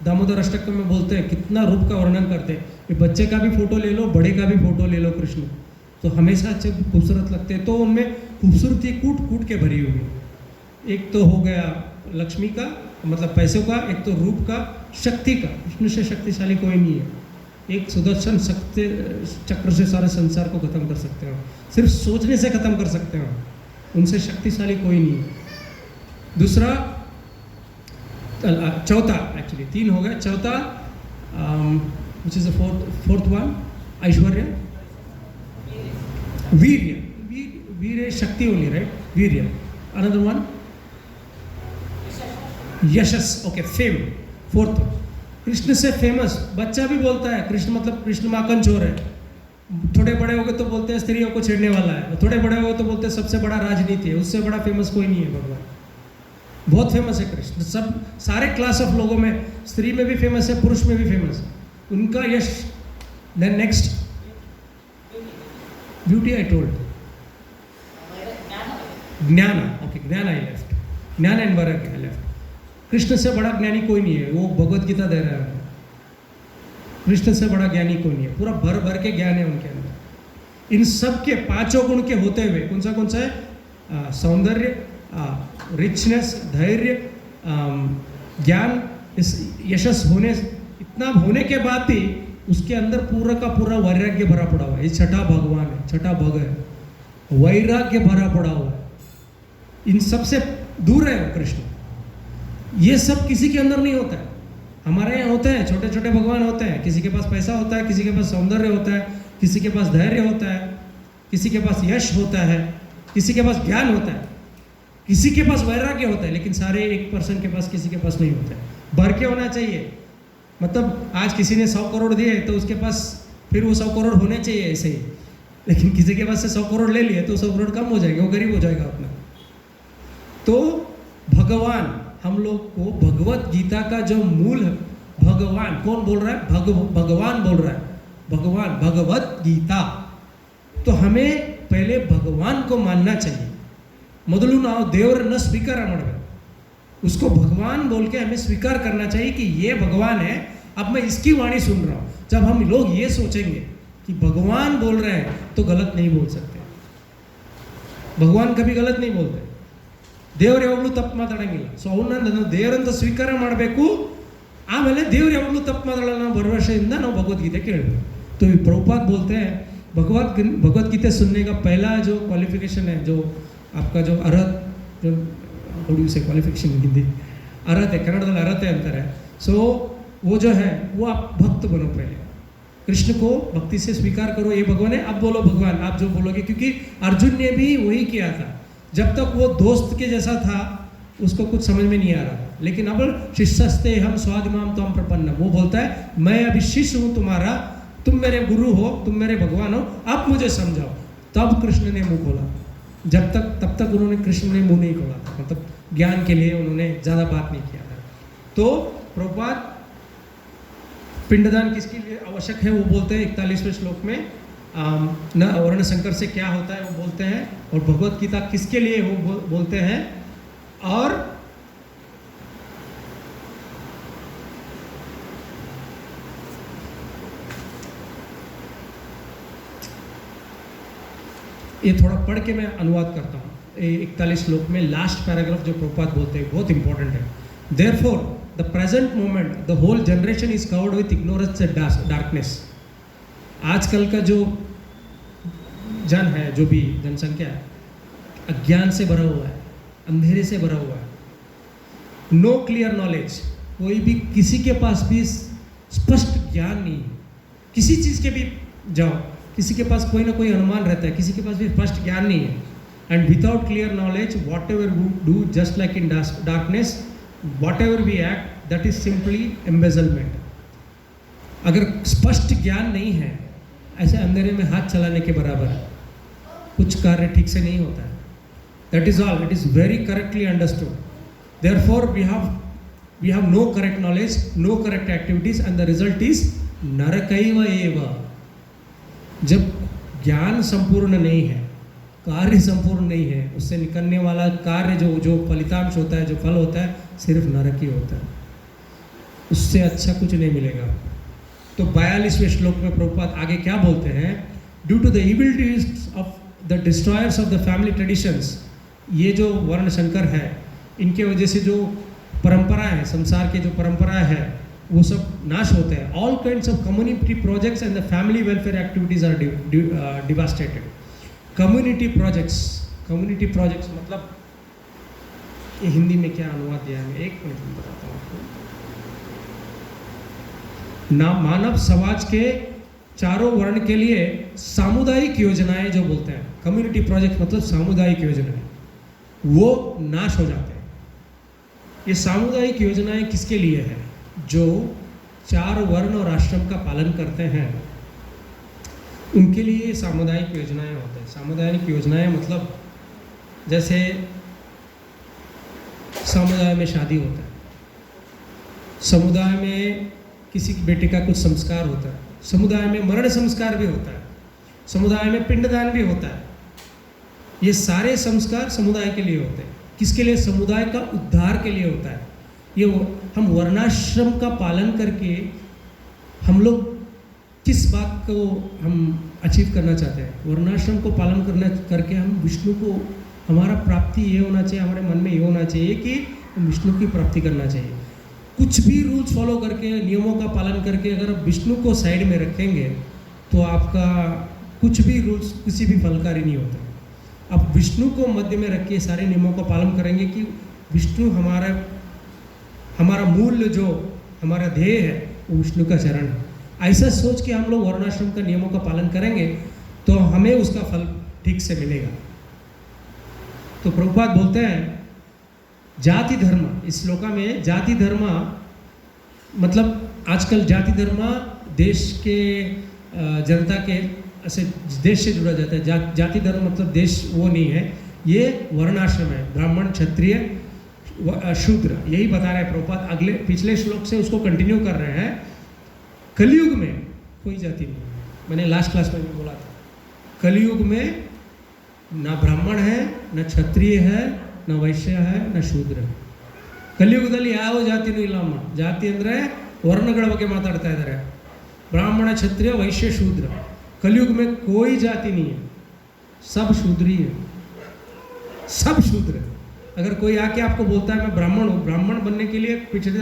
दामोदर अष्टकम में बोलते हैं कितना रूप का वर्णन करते हैं। ये बच्चे का भी फोटो ले लो, बड़े का भी फोटो ले लो, कृष्ण तो हमेशा अच्छे खूबसूरत लगते हैं। तो उनमें खूबसूरती कूट के भरी हुई है। एक तो हो गया लक्ष्मी का मतलब पैसों का, एक तो रूप का, शक्ति का, विष्णु से शक्तिशाली कोई नहीं है। एक सुदर्शन शक्ति चक्र से सारे संसार को खत्म कर सकते हो, सिर्फ सोचने से खत्म कर सकते हो, उनसे शक्तिशाली कोई नहीं है। दूसरा, चौथा, एक्चुअली 3 हो गए, चौथा which is the fourth one, ऐश्वर्य, वीर्य शक्ति ओनली, राइट? वीर्य। अनदर वन यशस, ओके, फेम, फोर्थ, कृष्ण से फेमस। बच्चा भी बोलता है कृष्ण मतलब कृष्ण माखन चोर है। थोड़े बड़े हो गए तो बोलते हैं स्त्रियों को छेड़ने वाला है, थोड़े बड़े हो गए तो बोलते हैं सबसे बड़ा राजनीति है, उससे बड़ा फेमस कोई नहीं है भगवान। बहुत फेमस है कृष्ण, सब सारे क्लास ऑफ लोगों में, स्त्री में भी फेमस है, पुरुष में भी फेमस है, उनका यश। Then next, beauty I told, ज्ञान, ओके, ज्ञान आई लेफ्ट, ज्ञान एंड वैराग्य आई लेफ्ट। कृष्ण से बड़ा ज्ञानी कोई नहीं है, वो भगवत गीता दे रहा है। कृष्ण से बड़ा ज्ञानी कोई नहीं है, पूरा भर भर के ज्ञान है उनके अंदर। इन सब के पांचों गुण के होते हुए कौन सा है? सौंदर्य, रिचनेस, धैर्य, ज्ञान, इस यशस होने, इतना होने के बाद भी उसके अंदर पूरा का पूरा वैराग्य भरा पड़ा हुआ है। ये छठा भगवान है, छठा भग है, वैराग्य भरा पड़ा हुआ है। इन सबसे दूर है कृष्ण। ये सब किसी के अंदर नहीं होता है। हमारे यहाँ होते हैं, छोटे छोटे भगवान होते हैं, किसी के पास पैसा होता है, किसी के पास सौंदर्य होता है, किसी के पास धैर्य होता है, किसी के पास यश होता है, किसी के पास ज्ञान होता है, किसी के पास वैराग्य होता है, लेकिन सारे एक पर्सन के पास, किसी के पास नहीं होता है। भर के होना चाहिए, मतलब आज किसी ने 100 करोड़ दिए तो उसके पास फिर वो 100 करोड़ होने चाहिए ऐसे ही, लेकिन किसी के पास से 100 करोड़ ले लिए तो 100 करोड़ कम हो जाएंगे, वो गरीब हो जाएगा अपना। तो भगवान, हम लोग को भगवत गीता का जो मूल है, भगवान कौन बोल रहा है? भगवान बोल रहा है, भगवान, भगवत गीता। तो हमें पहले भगवान को मानना चाहिए। ಮೊದಲು ನಾವು ದೇವರನ್ನ ಸ್ವೀಕಾರ ಮಾಡಬೇಕು, उसको भगवान बोल के हमें स्वीकार करना चाहिए कि ये भगवान है, अब मैं इसकी वाणी सुन रहा हूँ। जब हम लोग ये सोचेंगे कि भगवान बोल रहे हैं तो गलत नहीं बोल सकते। भगवान कभी गलत नहीं बोलते, ದೇವರು ಯಾವಾಗಲೂ ತಪ್ಪು ಮಾತಾಡಂಗಿಲ್ಲ। ಸೊ ಅವನ್ನ ನಾನು ದೇವರಂತ ಸ್ವೀಕಾರ ಮಾಡಬೇಕು, ಆಮೇಲೆ ದೇವ್ರು ಯಾವಾಗಲೂ ತಪ್ಪು ಮಾತಾಡಲ್ಲ ನಾವು ಭರವಸೆಯಿಂದ ನಾವು भगवदगीता ಕೇಳಬೇಕು। तो प्रभुपाद बोलते हैं भगवदगीता सुनने का पहला जो क्वालिफिकेशन है, जो आपका जो अर्हत, जो थोड़ी से क्वालिफिकेशन हिंदी अर्हत है, कन्नड़ದಲ್ಲಿ अर्हತೆ ಅಂತಾರೆ। सो वो जो है वो आप भक्त बनो, पहले कृष्ण को भक्ति से स्वीकार करो, ये भगवान है, अब बोलो भगवान, आप जो बोलोगे। क्योंकि अर्जुन ने भी वही किया था, जब तक वो दोस्त के जैसा था उसको कुछ समझ में नहीं आ रहा, लेकिन अब शिष्यस्ते हम स्वादिमाम तम प्रपन्न, वो बोलता है मैं अभी शिष्य हूँ तुम्हारा, तुम मेरे गुरु हो, तुम मेरे भगवान हो, अब मुझे समझाओ। तब कृष्ण ने मुंह खोला, तब तक उन्होंने, कृष्ण ने मुंह नहीं खोला था, मतलब ज्ञान के लिए उन्होंने ज़्यादा बात नहीं किया था। तो प्रभुपाद पिंडदान किसके लिए आवश्यक है वो बोलते हैं 41वें श्लोक में, न वर्ण संकर से क्या होता है वो बोलते हैं, और भगवत गीता किसके लिए वो बोलते हैं। और ये थोड़ा पढ़ के मैं अनुवाद करता हूँ। 41 श्लोक में लास्ट पैराग्राफ जो प्रभुपाद बोलते हैं बहुत इंपॉर्टेंट है। Therefore the present moment the whole generation is covered with ignorance and darkness. आजकल का जो जन है, जो भी जनसंख्या है, अज्ञान से भरा हुआ है, अंधेरे से भरा हुआ है। नो क्लियर नॉलेज, कोई भी किसी के पास भी स्पष्ट ज्ञान नहीं है। किसी चीज़ के भी जाओ, किसी के पास कोई ना कोई अनुमान रहता है, किसी के पास भी स्पष्ट ज्ञान नहीं है। And without clear knowledge whatever we do just like in darkness, whatever we act that is simply embezzlement. अगर स्पष्ट ज्ञान नहीं है, ऐसे अंधेरे में हाथ चलाने के बराबर है, कुछ कार्य ठीक से नहीं होता है। That is all, it is very correctly understood. Therefore we have no correct knowledge, no correct activities, and the result is नरकैव एव। जब ज्ञान संपूर्ण नहीं है, कार्य संपूर्ण नहीं है, उससे निकलने वाला कार्य जो फलितांश होता है, जो फल होता है, सिर्फ नरक ही होता है, उससे अच्छा कुछ नहीं मिलेगा। तो 42वें श्लोक में प्रभुपाद आगे क्या बोलते हैं? Due to the evil deeds of the destroyers of the family traditions, ये जो वर्ण संकर है, इनके वजह से जो परंपराएं हैं, संसार के जो परंपराएं हैं, वो सब नाश होते हैं। All kinds of community projects and the family welfare activities are devastated. Community projects मतलब ये हिंदी में क्या अनुवाद दिया है, एक मिनट में बताता हूँ आपको। ना मानव समाज के चारों वर्ण के लिए सामुदायिक योजनाएं जो बोलते हैं, कम्युनिटी प्रोजेक्ट मतलब सामुदायिक योजनाएं, वो नाश हो जाते हैं। ये सामुदायिक योजनाएं किसके लिए है? जो 4 वर्ण और आश्रम का पालन करते हैं उनके लिए सामुदायिक योजनाएं होते हैं। सामुदायिक योजनाएं मतलब जैसे समुदाय में शादी होता है, समुदाय में किसी की बेटे का कुछ संस्कार होता है, समुदाय में मरण संस्कार भी होता है, समुदाय में पिंडदान भी होता है। ये सारे संस्कार समुदाय के लिए होते हैं। किसके लिए? समुदाय का उद्धार के लिए होता है। ये हम वर्णाश्रम का पालन करके हम लोग किस बात को हम अचीव करना चाहते हैं? वर्णाश्रम को पालन करना करके हम विष्णु को, हमारा प्राप्ति ये होना चाहिए, हमारे मन में ये होना चाहिए कि हम विष्णु की प्राप्ति करना चाहिए। कुछ भी रूल्स फॉलो करके, नियमों का पालन करके अगर आप विष्णु को साइड में रखेंगे तो आपका कुछ भी रूल्स किसी भी फलकारी नहीं होता। आप विष्णु को मध्य में रख के सारे नियमों का पालन करेंगे कि विष्णु हमारा मूल जो हमारा ध्येय है वो विष्णु का चरण है। ऐसा सोच के हम लोग वर्णाश्रम का नियमों का पालन करेंगे तो हमें उसका फल ठीक से मिलेगा। तो प्रभुपाद बोलते हैं जाति धर्म, इस श्लोका में जाति धर्म मतलब आजकल जाति धर्म देश के जनता के ऐसे देश से जुड़ा जाता है। जाति धर्म मतलब देश वो नहीं है, ये वर्णाश्रम है, ब्राह्मण क्षत्रिय शूद्र, यही बता रहे हैं प्रभुपाद। अगले पिछले श्लोक से उसको कंटिन्यू कर रहे हैं। कलयुग में कोई जाति नहीं, मैंने लास्ट क्लास में भी बोला था, कलयुग में ना ब्राह्मण है, ना क्षत्रिय है, ना वैश्य है, ना शूद्र है। ಕಲಿಯುಗದಲ್ಲಿ ಯಾವ ಜಾತಿನೂ ಇಲ್ಲಮ್ಮ. ಜಾತಿ ಅಂದರೆ ವರ್ಣಗಳ ಬಗ್ಗೆ ಮಾತಾಡ್ತಾ ಇದ್ದಾರೆ. ब्राह्मण क्षत्रिय वैश्य शूद्र, कलयुग में कोई जाति नहीं है, सब शूद्र ही है, सब शूद्र है। अगर कोई आके आपको बोलता है मैं ब्राह्मण हूँ, ब्राह्मण बनने के लिए पिछले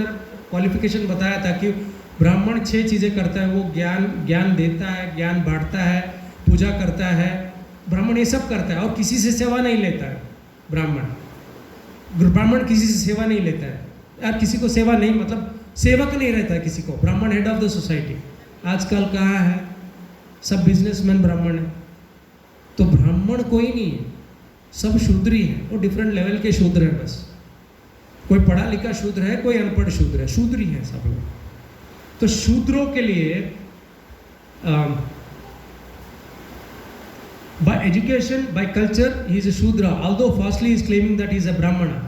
क्वालिफिकेशन बताया था कि ब्राह्मण 6 चीज़ें करता है। वो ज्ञान देता है, ज्ञान बांटता है, पूजा करता है, ब्राह्मण ये सब करता है और किसी से सेवा नहीं लेता है। ब्राह्मण किसी से सेवा नहीं लेता है यार, किसी को सेवा नहीं मतलब सेवक नहीं रहता है किसी को। ब्राह्मण हेड ऑफ द सोसाइटी। आजकल कहाँ है, सब बिजनेसमैन ब्राह्मण है। तो ब्राह्मण कोई नहीं है, सब शूद्र ही है। वो डिफरेंट लेवल के शूद्र हैं बस। कोई पढ़ा लिखा शूद्र है, कोई अनपढ़ शूद्र है, शूद्र ही है सब लोग। तो शूद्रों के लिए by education, by culture, he is a Shudra, although falsely he is claiming that he is a Brahmana.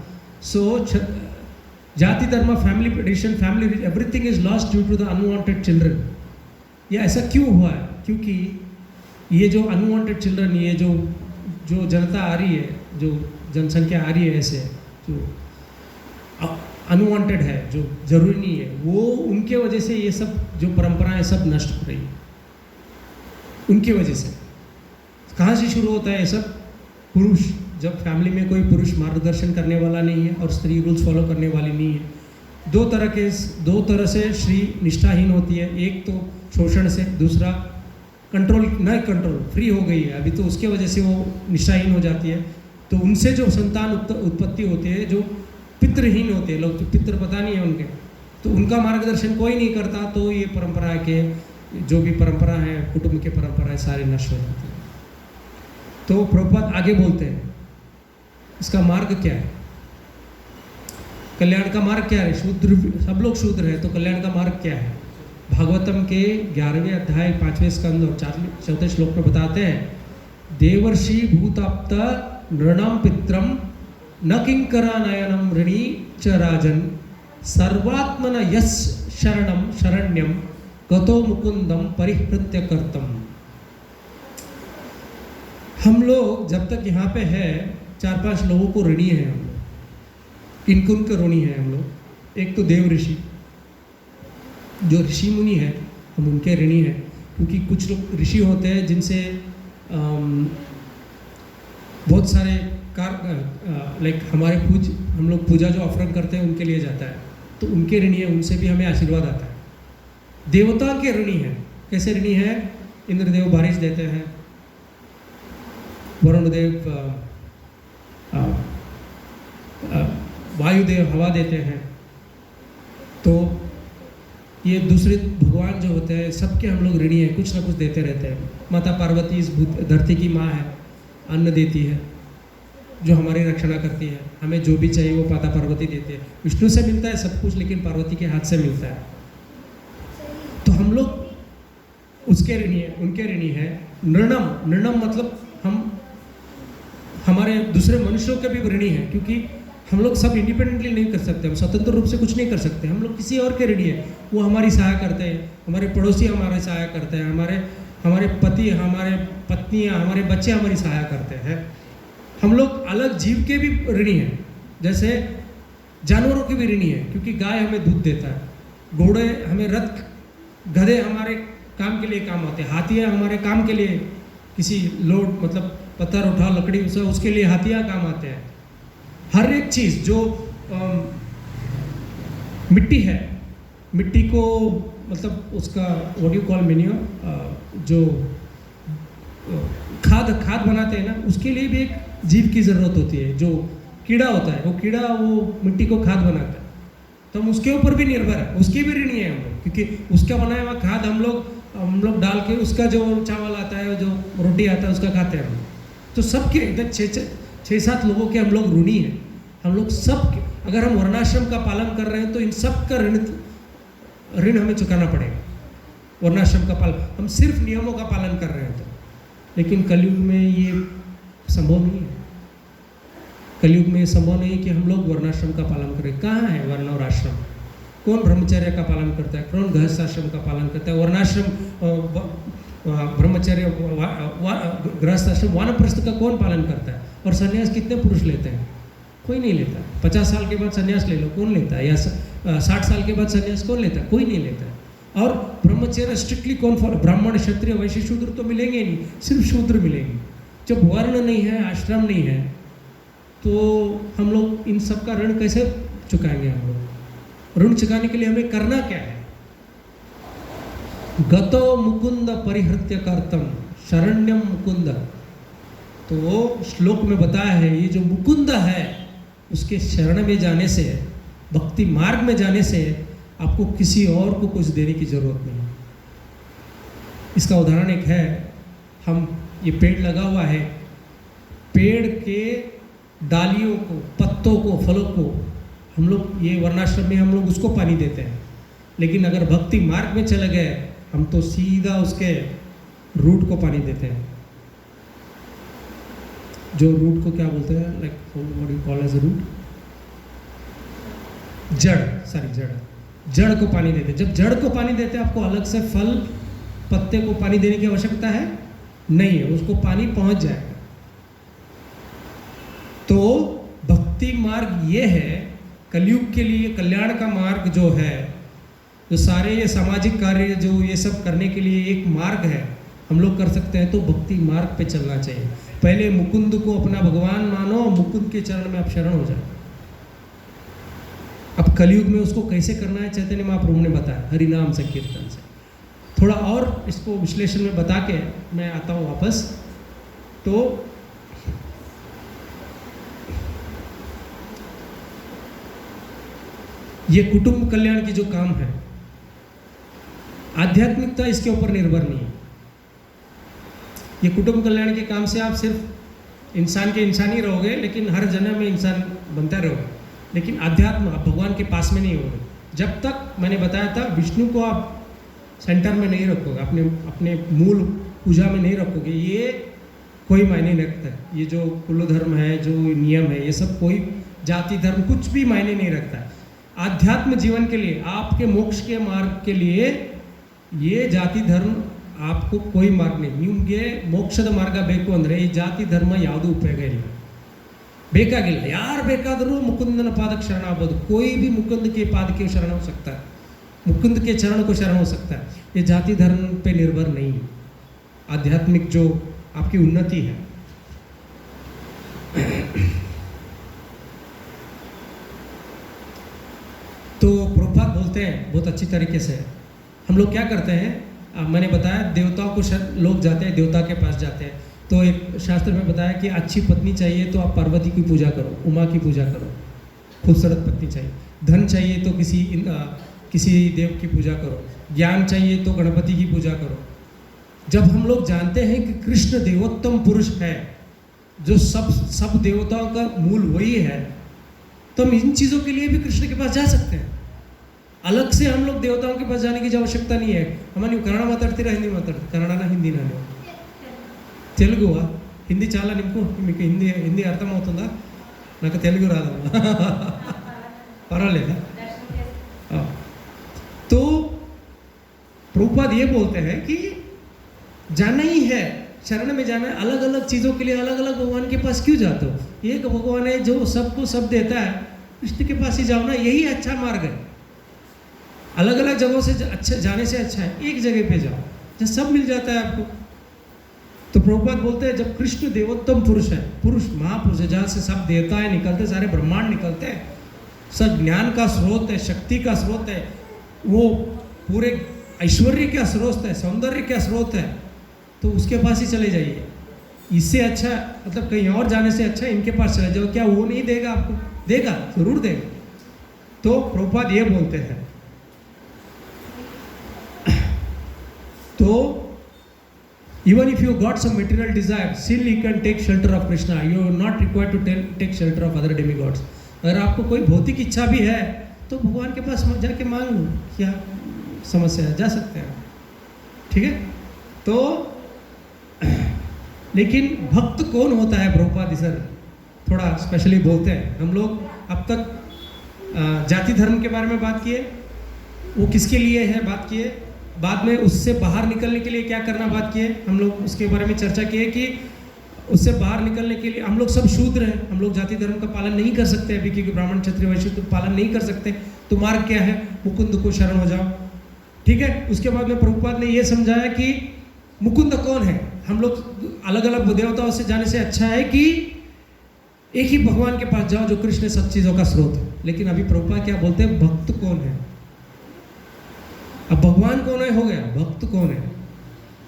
So, Jati Dharma, family tradition, family, everything is lost due to the unwanted children. ये ऐसा क्यों हुआ है? क्योंकि ये जो unwanted children, ये जो जनता आ रही है, जो जनसंख्या आ रही है ऐसे, जो unwanted है, जो ज़रूरी नहीं है, वो उनके वजह से ये सब जो परंपराएं सब नष्ट हो रही है, उनकी वजह से। कहाँ से शुरू होता है ये सब? पुरुष, जब फैमिली में कोई पुरुष मार्गदर्शन करने वाला नहीं है और स्त्री रूल्स फॉलो करने वाली नहीं है, दो तरह से स्त्री निष्ठाहीन होती है। एक तो शोषण से, दूसरा कंट्रोल फ्री हो गई है अभी, तो उसके वजह से वो निष्ठाहीन हो जाती है। तो उनसे जो संतान उत्पत्ति होती है, जो पितृहीन होते हैं लोग, तो पितृ पता नहीं है उनके, तो उनका मार्गदर्शन कोई नहीं करता, तो ये परंपरा के जो भी परंपरा है, कुटुंब के परंपराएं सारी नष्ट हो जाती है। तो प्रभुपाद आगे बोलते हैं इसका मार्ग क्या है, कल्याण का मार्ग क्या है? शूद्र, सब लोग शूद्र है, तो कल्याण का मार्ग क्या है? भागवतम के 11वें अध्याय 5वें स्कंद और 4वें श्लोक में बताते हैं, देवर्षि भूताप्त नृणाम पित्रम न किंकरा नयनम ऋणी च राजन सर्वात्मन यस शरणम शरण्यम गतो मुकुंदम परिहृत्य कर्तम। हम लोग जब तक यहाँ पे है 4-5 लोगों को ऋणी है हम लोग, इनके ऋणी है हम लोग। एक तो देव ऋषि, जो ऋषि मुनि है हम उनके ऋणी हैं, क्योंकि कुछ लोग ऋषि होते हैं जिनसे बहुत सारे लाइक हमारे हम लोग पूजा जो ऑफर करते हैं उनके लिए जाता है, तो उनके ऋणी है, उनसे भी हमें आशीर्वाद आता है। देवता के ऋणी है, कैसे ऋणी है? इंद्रदेव बारिश देते हैं, वरुणदेव वायुदेव हवा देते हैं। तो ये दूसरे भगवान जो होते हैं सबके हम लोग ऋणी हैं, कुछ ना कुछ देते रहते हैं। माता पार्वती इस धरती की माँ है, अन्न देती है, जो हमारी रक्षणा करती है, हमें जो भी चाहिए वो माता पार्वती देती है। विष्णु से मिलता है सब कुछ, लेकिन पार्वती के हाथ से मिलता है। तो हम लोग उसके ऋणी है, उनके ऋणी है। नृणम, नृणम मतलब हम हमारे दूसरे मनुष्यों के भी ऋणी हैं, क्योंकि हम लोग सब इंडिपेंडेंटली नहीं कर सकते, हम स्वतंत्र रूप से कुछ नहीं कर सकते। हम लोग किसी और के ऋणी है, वो हमारी सहायता करते हैं, हमारे पड़ोसी हमारे सहायता करते हैं, हमारे पति, हमारे पत्नियाँ, हमारे बच्चे हमारी सहायता करते हैं। हम लोग अलग जीव के भी ऋणी हैं, जैसे जानवरों के भी ऋणी हैं, क्योंकि गाय हमें दूध देता है, घोड़े हमें रथ, गधे हमारे काम के लिए काम आते हैं, हाथियाँ हमारे काम के लिए, किसी लोड मतलब पत्थर उठा, लकड़ी उठा, उसके लिए हाथियाँ काम आते हैं। हर एक चीज़ जो मिट्टी है, मिट्टी को मतलब उसका व्हाट यू कॉल मैन्योर, जो खाद बनाते हैं ना, उसके लिए भी एक जीव की ज़रूरत होती है। जो कीड़ा होता है, वो कीड़ा वो मिट्टी को खाद बनाता है, तो हम उसके ऊपर भी निर्भर है, उसके भी ऋणी है हम लोग, क्योंकि उसका बनाया हुआ खाद हम लोग डाल के उसका जो चावल आता है, जो रोटी आता है, उसका खाते हैं हम लोग। तो सबके इधर 6-7 लोगों के हम लोग ऋणी हैं। हम लोग सब, अगर हम वर्णाश्रम का पालन कर रहे हैं तो इन सब का ऋण हमें चुकाना पड़ेगा। वर्णाश्रम का पालन, हम सिर्फ नियमों का पालन कर रहे हैं तो, लेकिन कलयुग में ये संभव नहीं है। कलयुग में ये संभव नहीं है कि हम लोग वर्णाश्रम का पालन करें। कहाँ है वर्ण और आश्रम? कौन ब्रह्मचर्य का पालन करता है, कौन गृहस्थाश्रम का पालन करता है? वर्णाश्रम, ब्रह्मचर्य, गृहस्थाश्रम, वानप्रस्थ का कौन पालन करता है? और संन्यास कितने पुरुष लेते हैं? कोई नहीं लेता। 50 साल के बाद संन्यास ले लो, कौन लेता है? या 60 साल के बाद संन्यास कौन लेता है? कोई नहीं लेता है। और ब्रह्मचर्य स्ट्रिक्टली कौन फॉलो? ब्राह्मण, क्षत्रिय, वैश्य, शूद्र तो मिलेंगे नहीं, सिर्फ शूद्र मिलेंगे। जब वर्ण नहीं है, आश्रम नहीं है, तो हम लोग इन सब का ऋण कैसे चुकाएंगे? हम लोग ऋण चुकाने के लिए हमें करना क्या है? गतो मुकुंद परिहृत्य कर्तम शरण्यम मुकुंद। तो श्लोक में बताया है, ये जो मुकुंद है उसके शरण में जाने से, भक्ति मार्ग में जाने से आपको किसी और को कुछ देने की जरूरत नहीं। इसका उदाहरण एक है, हम ये पेड़ लगा हुआ है, पेड़ के डालियों को, पत्तों को, फलों को हम लोग, ये वर्णाश्रम में हम लोग उसको पानी देते हैं, लेकिन अगर भक्ति मार्ग में चले गए हम तो सीधा उसके रूट को पानी देते हैं। जो रूट को क्या बोलते हैं, like what you call as a root? जड़ को पानी देते हैं। जब जड़ को पानी देते हैं, आपको अलग से फल, पत्ते को पानी देने की आवश्यकता है नहीं है, उसको पानी पहुंच जाएगा। तो भक्ति मार्ग ये है, कलयुग के लिए कल्याण का मार्ग जो है, जो सारे ये सामाजिक कार्य जो ये सब करने के लिए एक मार्ग है, हम लोग कर सकते हैं। तो भक्ति मार्ग पे चलना चाहिए। पहले मुकुंद को अपना भगवान मानो, मुकुंद के चरण में आप शरण हो जाए। अब कलयुग में उसको कैसे करना है, चैतन्य महाप्रभु ने बताया, हरिनाम से, कीर्तन से। थोड़ा और इसको विश्लेषण में बता के मैं आता हूँ वापस। तो ये कुटुंब कल्याण की जो काम है, आध्यात्मिकता इसके ऊपर निर्भर नहीं है। ये कुटुंब कल्याण के काम से आप सिर्फ इंसान के इंसान ही रहोगे, लेकिन हर जन्म में इंसान बनता रहोगे, लेकिन अध्यात्म आप भगवान के पास में नहीं होगे। जब तक मैंने बताया था, विष्णु को आप सेंटर में नहीं रखोगे, अपने मूल पूजा में नहीं रखोगे, ये कोई मायने नहीं रखता है। ये जो कुल धर्म है, जो नियम है, ये सब कोई जाति धर्म कुछ भी मायने नहीं रखता है। आध्यात्म जीवन के लिए, आपके मोक्ष के मार्ग के लिए ये जाति धर्म आपको कोई मार्ग नहीं। ನಿಮಗೆ ಮೋಕ್ಷದ ಮಾರ್ಗ ಬೇಕು ಅಂದರೆ ಈ ಜಾತಿ ಧರ್ಮ ಯಾವುದೂ ಉಪಯೋಗ ಇಲ್ಲ, ಬೇಕಾಗಿಲ್ಲ। ಯಾರು ಬೇಕಾದರೂ ಮುಕುಂದನ ಪಾದಕ್ಕೆ ಶರಣ ಆಗ್ಬೋದು। कोई भी मुकुंद के पाद के शरण हो सकता है, मुकुंद के चरण को शरण हो सकता है। ये जाति धर्म पे निर्भर नहीं है। आध्यात्मिक जो आपकी उन्नति है, तो प्रभुपाद बोलते हैं बहुत अच्छी तरीके से, हम लोग क्या करते हैं, मैंने बताया देवताओं को लोग जाते हैं, देवता के पास जाते हैं। तो एक शास्त्र में बताया कि अच्छी पत्नी चाहिए तो आप पार्वती की पूजा करो, उमा की पूजा करो। खूबसूरत पत्नी चाहिए, धन चाहिए तो किसी देव की पूजा करो, ज्ञान चाहिए तो गणपति की पूजा करो। जब हम लोग जानते हैं कि कृष्ण देवोत्तम पुरुष है, जो सब देवताओं का मूल वही है, तो हम इन चीज़ों के लिए भी कृष्ण के पास जा सकते हैं। अलग से हम लोग देवताओं के पास जाने की आवश्यकता नहीं है। हमें ನೀವು ಕನ್ನಡ ಮಾತಾಡ್ತೀರಾ ಹಿಂದಿ ಮಾತಾಡ್ತೀರಾ? ಕನ್ನಡನ ಹಿಂದಿನ ನೀವು తెలుగువా? హిందీ చాలా నింపు మీకు హిందీ అర్థమవుతుందా? నాకు తెలుగు రాదమ్మా పర్వాలేదా? तो प्रभुपाद ये बोलते हैं कि जाना ही है, शरण में जाना है। अलग अलग चीज़ों के लिए अलग अलग भगवान के पास क्यों जाते हो? एक भगवान है जो सबको सब देता है, कृष्ण के पास ही जाओ ना, यही अच्छा मार्ग है। अलग अलग जगहों से अच्छा जाने से अच्छा है एक जगह पे जाओ जहाँ सब मिल जाता है आपको। तो प्रभुपाद बोलते हैं जब कृष्ण देवोत्तम पुरुष है, पुरुष महापुरुष है, जहाँ से सब देवताएं निकलते, सारे ब्रह्मांड निकलते हैं, सब ज्ञान का स्रोत है, शक्ति का स्रोत है, वो पूरे ऐश्वर्य का स्रोत है, सौंदर्य का स्रोत है, तो उसके पास ही चले जाइए। इससे अच्छा मतलब कहीं और जाने से अच्छा इनके पास चले जाओ। क्या वो नहीं देगा आपको? देगा, जरूर देगा। तो प्रभुपाद ये बोलते हैं, तो even if you got some material desire, still you can take shelter of Krishna. You are not required to take shelter of other demigods. अगर आपको कोई भौतिक इच्छा भी है तो भगवान के पास जाके मांग लो, क्या समस्या है, जा सकते हैं, ठीक है। तो लेकिन भक्त कौन होता है? प्रभुपाद सर थोड़ा स्पेशली बोलते हैं। हम लोग अब तक जाति धर्म के बारे में बात किए, वो किसके लिए है बात किए, बाद में उससे बाहर निकलने के लिए क्या करना बात किए, हम लोग उसके बारे में चर्चा किए कि उससे बाहर निकलने के लिए हम लोग सब शूद्र हैं, हम लोग जाति धर्म का पालन नहीं कर सकते अभी, क्योंकि ब्राह्मण क्षत्रिय वैश्य तो पालन नहीं कर सकते। तो मार्ग क्या है? मुकुंद को शरण हो जाओ, ठीक है। उसके बाद में प्रभुपाद ने ये समझाया कि मुकुंद कौन है। हम लोग अलग अलग देवताओं से जाने से अच्छा है कि एक ही भगवान के पास जाओ जो कृष्ण सब चीज़ों का स्रोत है। लेकिन अभी प्रभुपाद क्या बोलते हैं? भक्त कौन है? अब भगवान कौन है हो गया, भक्त कौन है?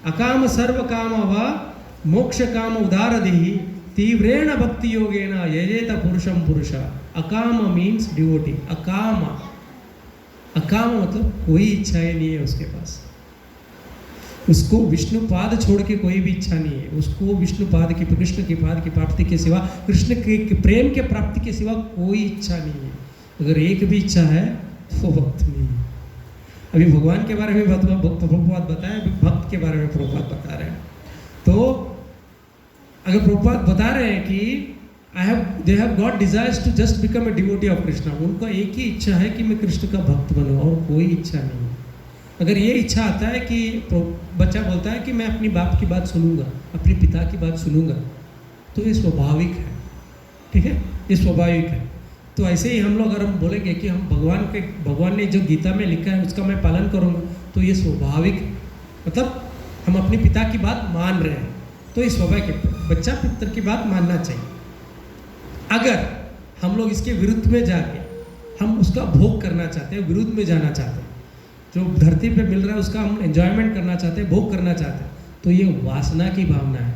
अकाम सर्व काम व मोक्ष काम उदारदिहि तीव्रेण भक्ति योगेन यजेत पुरुषम पुरुषा। अकाम मीन्स डिवोटी। अकाम मतलब कोई इच्छाएं नहीं है उसके पास, उसको विष्णु पाद छोड़ के कोई भी इच्छा नहीं है, उसको विष्णु पाद की, कृष्ण के पाद की प्राप्ति के सिवा, कृष्ण के प्रेम के प्राप्ति के सिवा कोई इच्छा नहीं है। अगर एक भी इच्छा है तो भक्त नहीं है। अभी भगवान के बारे में प्रभुपाद बताया, अभी भक्त के बारे में प्रभुपाद बता रहे हैं। तो अगर प्रभुपाद बता रहे हैं कि they have got desires to just become a devotee of Krishna, उनका एक ही इच्छा है कि मैं कृष्ण का भक्त बनूं और कोई इच्छा नहीं है। अगर ये इच्छा आता है कि बच्चा बोलता है कि मैं अपनी बाप की बात सुनूंगा, अपने पिता की बात सुनूंगा, तो ये स्वाभाविक है, ठीक है, ये स्वाभाविक है। तो ऐसे ही हम लोग अगर हम बोलेंगे कि हम भगवान ने जो गीता में लिखा है उसका मैं पालन करूंगा, तो ये स्वाभाविक है, मतलब हम अपने पिता की बात मान रहे हैं, तो ये स्वाभाविक है। बच्चा पितर की बात मानना चाहिए। अगर हम लोग इसके विरुद्ध में जाके हम उसका भोग करना चाहते हैं, विरुद्ध में जाना चाहते हैं, जो धरती पे मिल रहा है उसका हम एंजॉयमेंट करना चाहते हैं, भोग करना चाहते हैं, तो ये वासना की भावना है।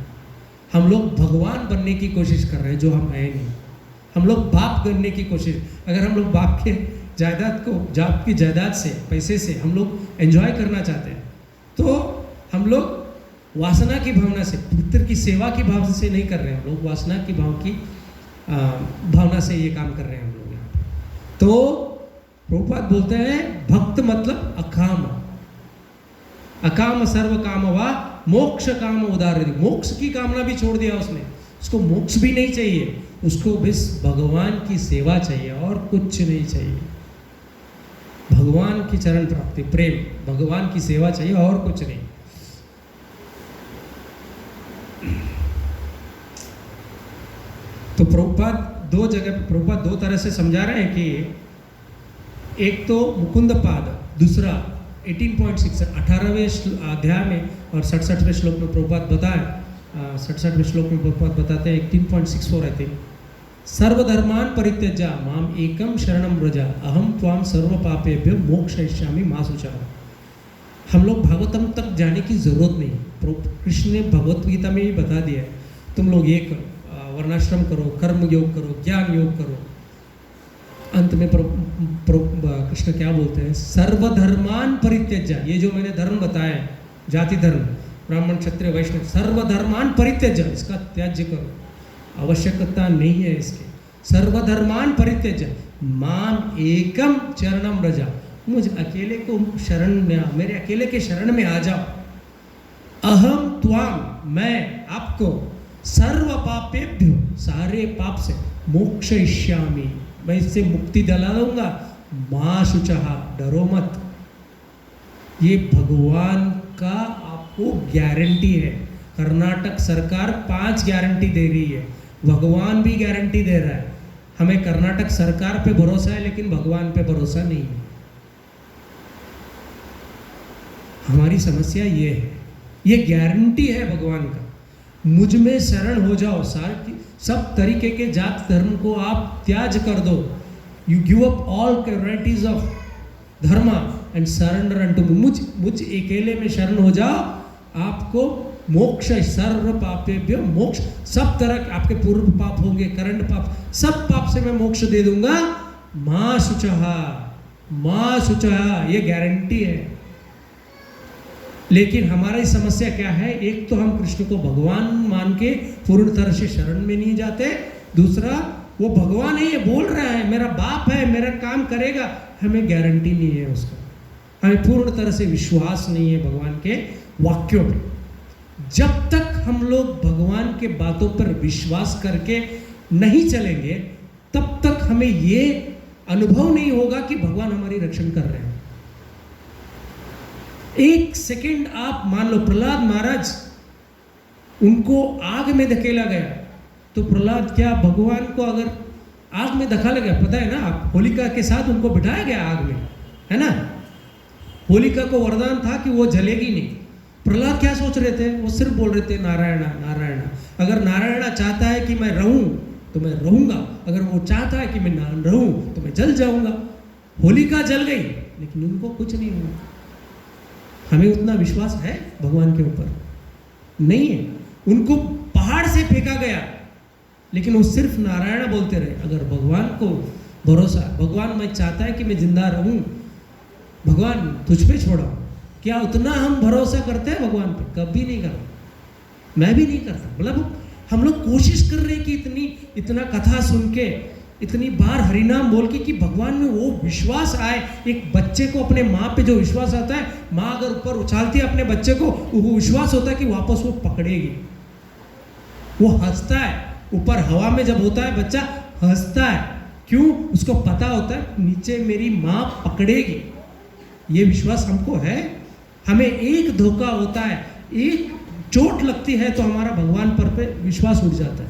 हम लोग भगवान बनने की कोशिश कर रहे हैं जो हम है नहीं। हम लोग बाप बनने की कोशिश, अगर हम लोग बाप के जायदाद से, पैसे से हम लोग एंजॉय करना चाहते हैं, तो हम लोग वासना की भावना से, पितर की सेवा की भावना से नहीं कर रहे हैं, हम लोग वासना की भावना से ये काम कर रहे हैं हम लोग यहाँ पे। तो प्रभुपाद बोलते हैं भक्त मतलब अकाम, अकाम सर्व काम वा मोक्ष काम उदारदि। मोक्ष की कामना भी छोड़ दिया उसने, उसको मोक्ष भी नहीं चाहिए, उसको बस भगवान की सेवा चाहिए और कुछ नहीं चाहिए। भगवान की चरण प्राप्ति, प्रेम, भगवान की सेवा चाहिए और कुछ नहीं। तो प्रभुपाद दो तरह से समझा रहे हैं कि एक तो मुकुंद पाद, दूसरा 18.6 18वें अध्याय में और 67वें श्लोक में प्रभुपाद बताए, 67वें श्लोक में प्रभुपाद बताते हैं 18.64 आई थिंक, सर्वधर्मान परित्यज्य माम एकम शरणम व्रजा अहम त्वाम सर्व पापेभ्यो मोक्षयिष्यामि मा शुचः। हम लोग भागवतम तक जाने की जरूरत नहीं, कृष्ण ने भगवत गीता में ही बता दिया है, तुम लोग ये करो, वर्णाश्रम करो, कर्म योग करो, ज्ञान योग करो। अंत में कृष्ण क्या बोलते हैं? सर्वधर्मान परित्यज्य। ये जो मैंने धर्म बताया, जाति धर्म, ब्राह्मण क्षत्रिय वैष्णव, सर्वधर्मान परित्यज्य, इसका त्याज्य करो। आवश्यकता नहीं है इसके। सर्वधर्मान परित्यज्य माम एकम चरणम रजा, मुझ अकेले को शरण में, मेरे अकेले के शरण में आ जाओ। अहम त्वाम, मैं आपको सर्व पापेभ्यो, सारे पाप से, मोक्षयिष्यामि, मैं इससे मुक्ति दिला दूंगा। मां शुचहा, डरो मत। ये भगवान का आपको गारंटी है। कर्नाटक सरकार 5 गारंटी दे रही है, भगवान भी गारंटी दे रहा है। हमें कर्नाटक सरकार पे भरोसा है लेकिन भगवान पे भरोसा नहीं है। हमारी समस्या ये है, ये गारंटी है भगवान का, मुझ में शरण हो जाओ, सब तरीके के जात धर्म को आप त्याज कर दो। You give up all varieties of धर्म एंड सरेंडर अनटू मी, मुझ अकेले में शरण हो जाओ, आपको मोक्ष, सर्व पापेभ्यो मोक्ष, सब तरह के आपके पूर्व पाप होंगे, करंट पाप, सब पाप से मैं मोक्ष दे दूंगा। मां शुचहा, मां शुचहा, ये गारंटी है। लेकिन हमारी समस्या क्या है, एक तो हम कृष्ण को भगवान मान के पूर्ण तरह से शरण में नहीं जाते, दूसरा वो भगवान है, ये बोल रहा है मेरा बाप है, मेरा काम करेगा, हमें गारंटी नहीं है उसका, हमें पूर्ण तरह से विश्वास नहीं है भगवान के वाक्यों पर। जब तक हम लोग भगवान के बातों पर विश्वास करके नहीं चलेंगे, तब तक हमें ये अनुभव नहीं होगा कि भगवान हमारी रक्षण कर रहे हैं। एक सेकंड आप मान लो, प्रहलाद महाराज, उनको आग में धकेला गया, तो प्रहलाद क्या भगवान को अगर आग में धकेला गया, पता है ना आप, होलिका के साथ उनको बिठाया गया आग में, है ना। होलिका को वरदान था कि वो जलेगी नहीं। प्रहलाद क्या सोच रहे थे, वो सिर्फ बोल रहे थे नारायणा नारायणा। अगर नारायणा चाहता है कि मैं रहूं तो मैं रहूंगा, अगर वो चाहता है कि मैं ना रहूं तो मैं जल जाऊंगा। होलिका जल गई लेकिन उनको कुछ नहीं हुआ। हमें उतना विश्वास है भगवान के ऊपर? नहीं है। उनको पहाड़ से फेंका गया लेकिन वो सिर्फ नारायण बोलते रहे। अगर भगवान को भरोसा, भगवान मैं चाहता है कि मैं जिंदा रहूं, भगवान तुझ पे छोड़ा, क्या उतना हम भरोसा करते हैं भगवान पे? कभी नहीं करते, मैं भी नहीं करता। मतलब हम लोग कोशिश कर रहे हैं कि इतना कथा सुन के, इतनी बार हरिनाम बोल के कि भगवान में वो विश्वास आए। एक बच्चे को अपने माँ पे जो विश्वास आता है, माँ अगर ऊपर उछालती है अपने बच्चे को, वो विश्वास होता है कि वापस वो पकड़ेगी। वो हंसता है, ऊपर हवा में जब होता है बच्चा हंसता है, क्यों? उसको पता होता है नीचे मेरी माँ पकड़ेगी। ये विश्वास हमको है। हमें एक धोखा होता है, एक चोट लगती है तो हमारा भगवान पर पे विश्वास उठ जाता है।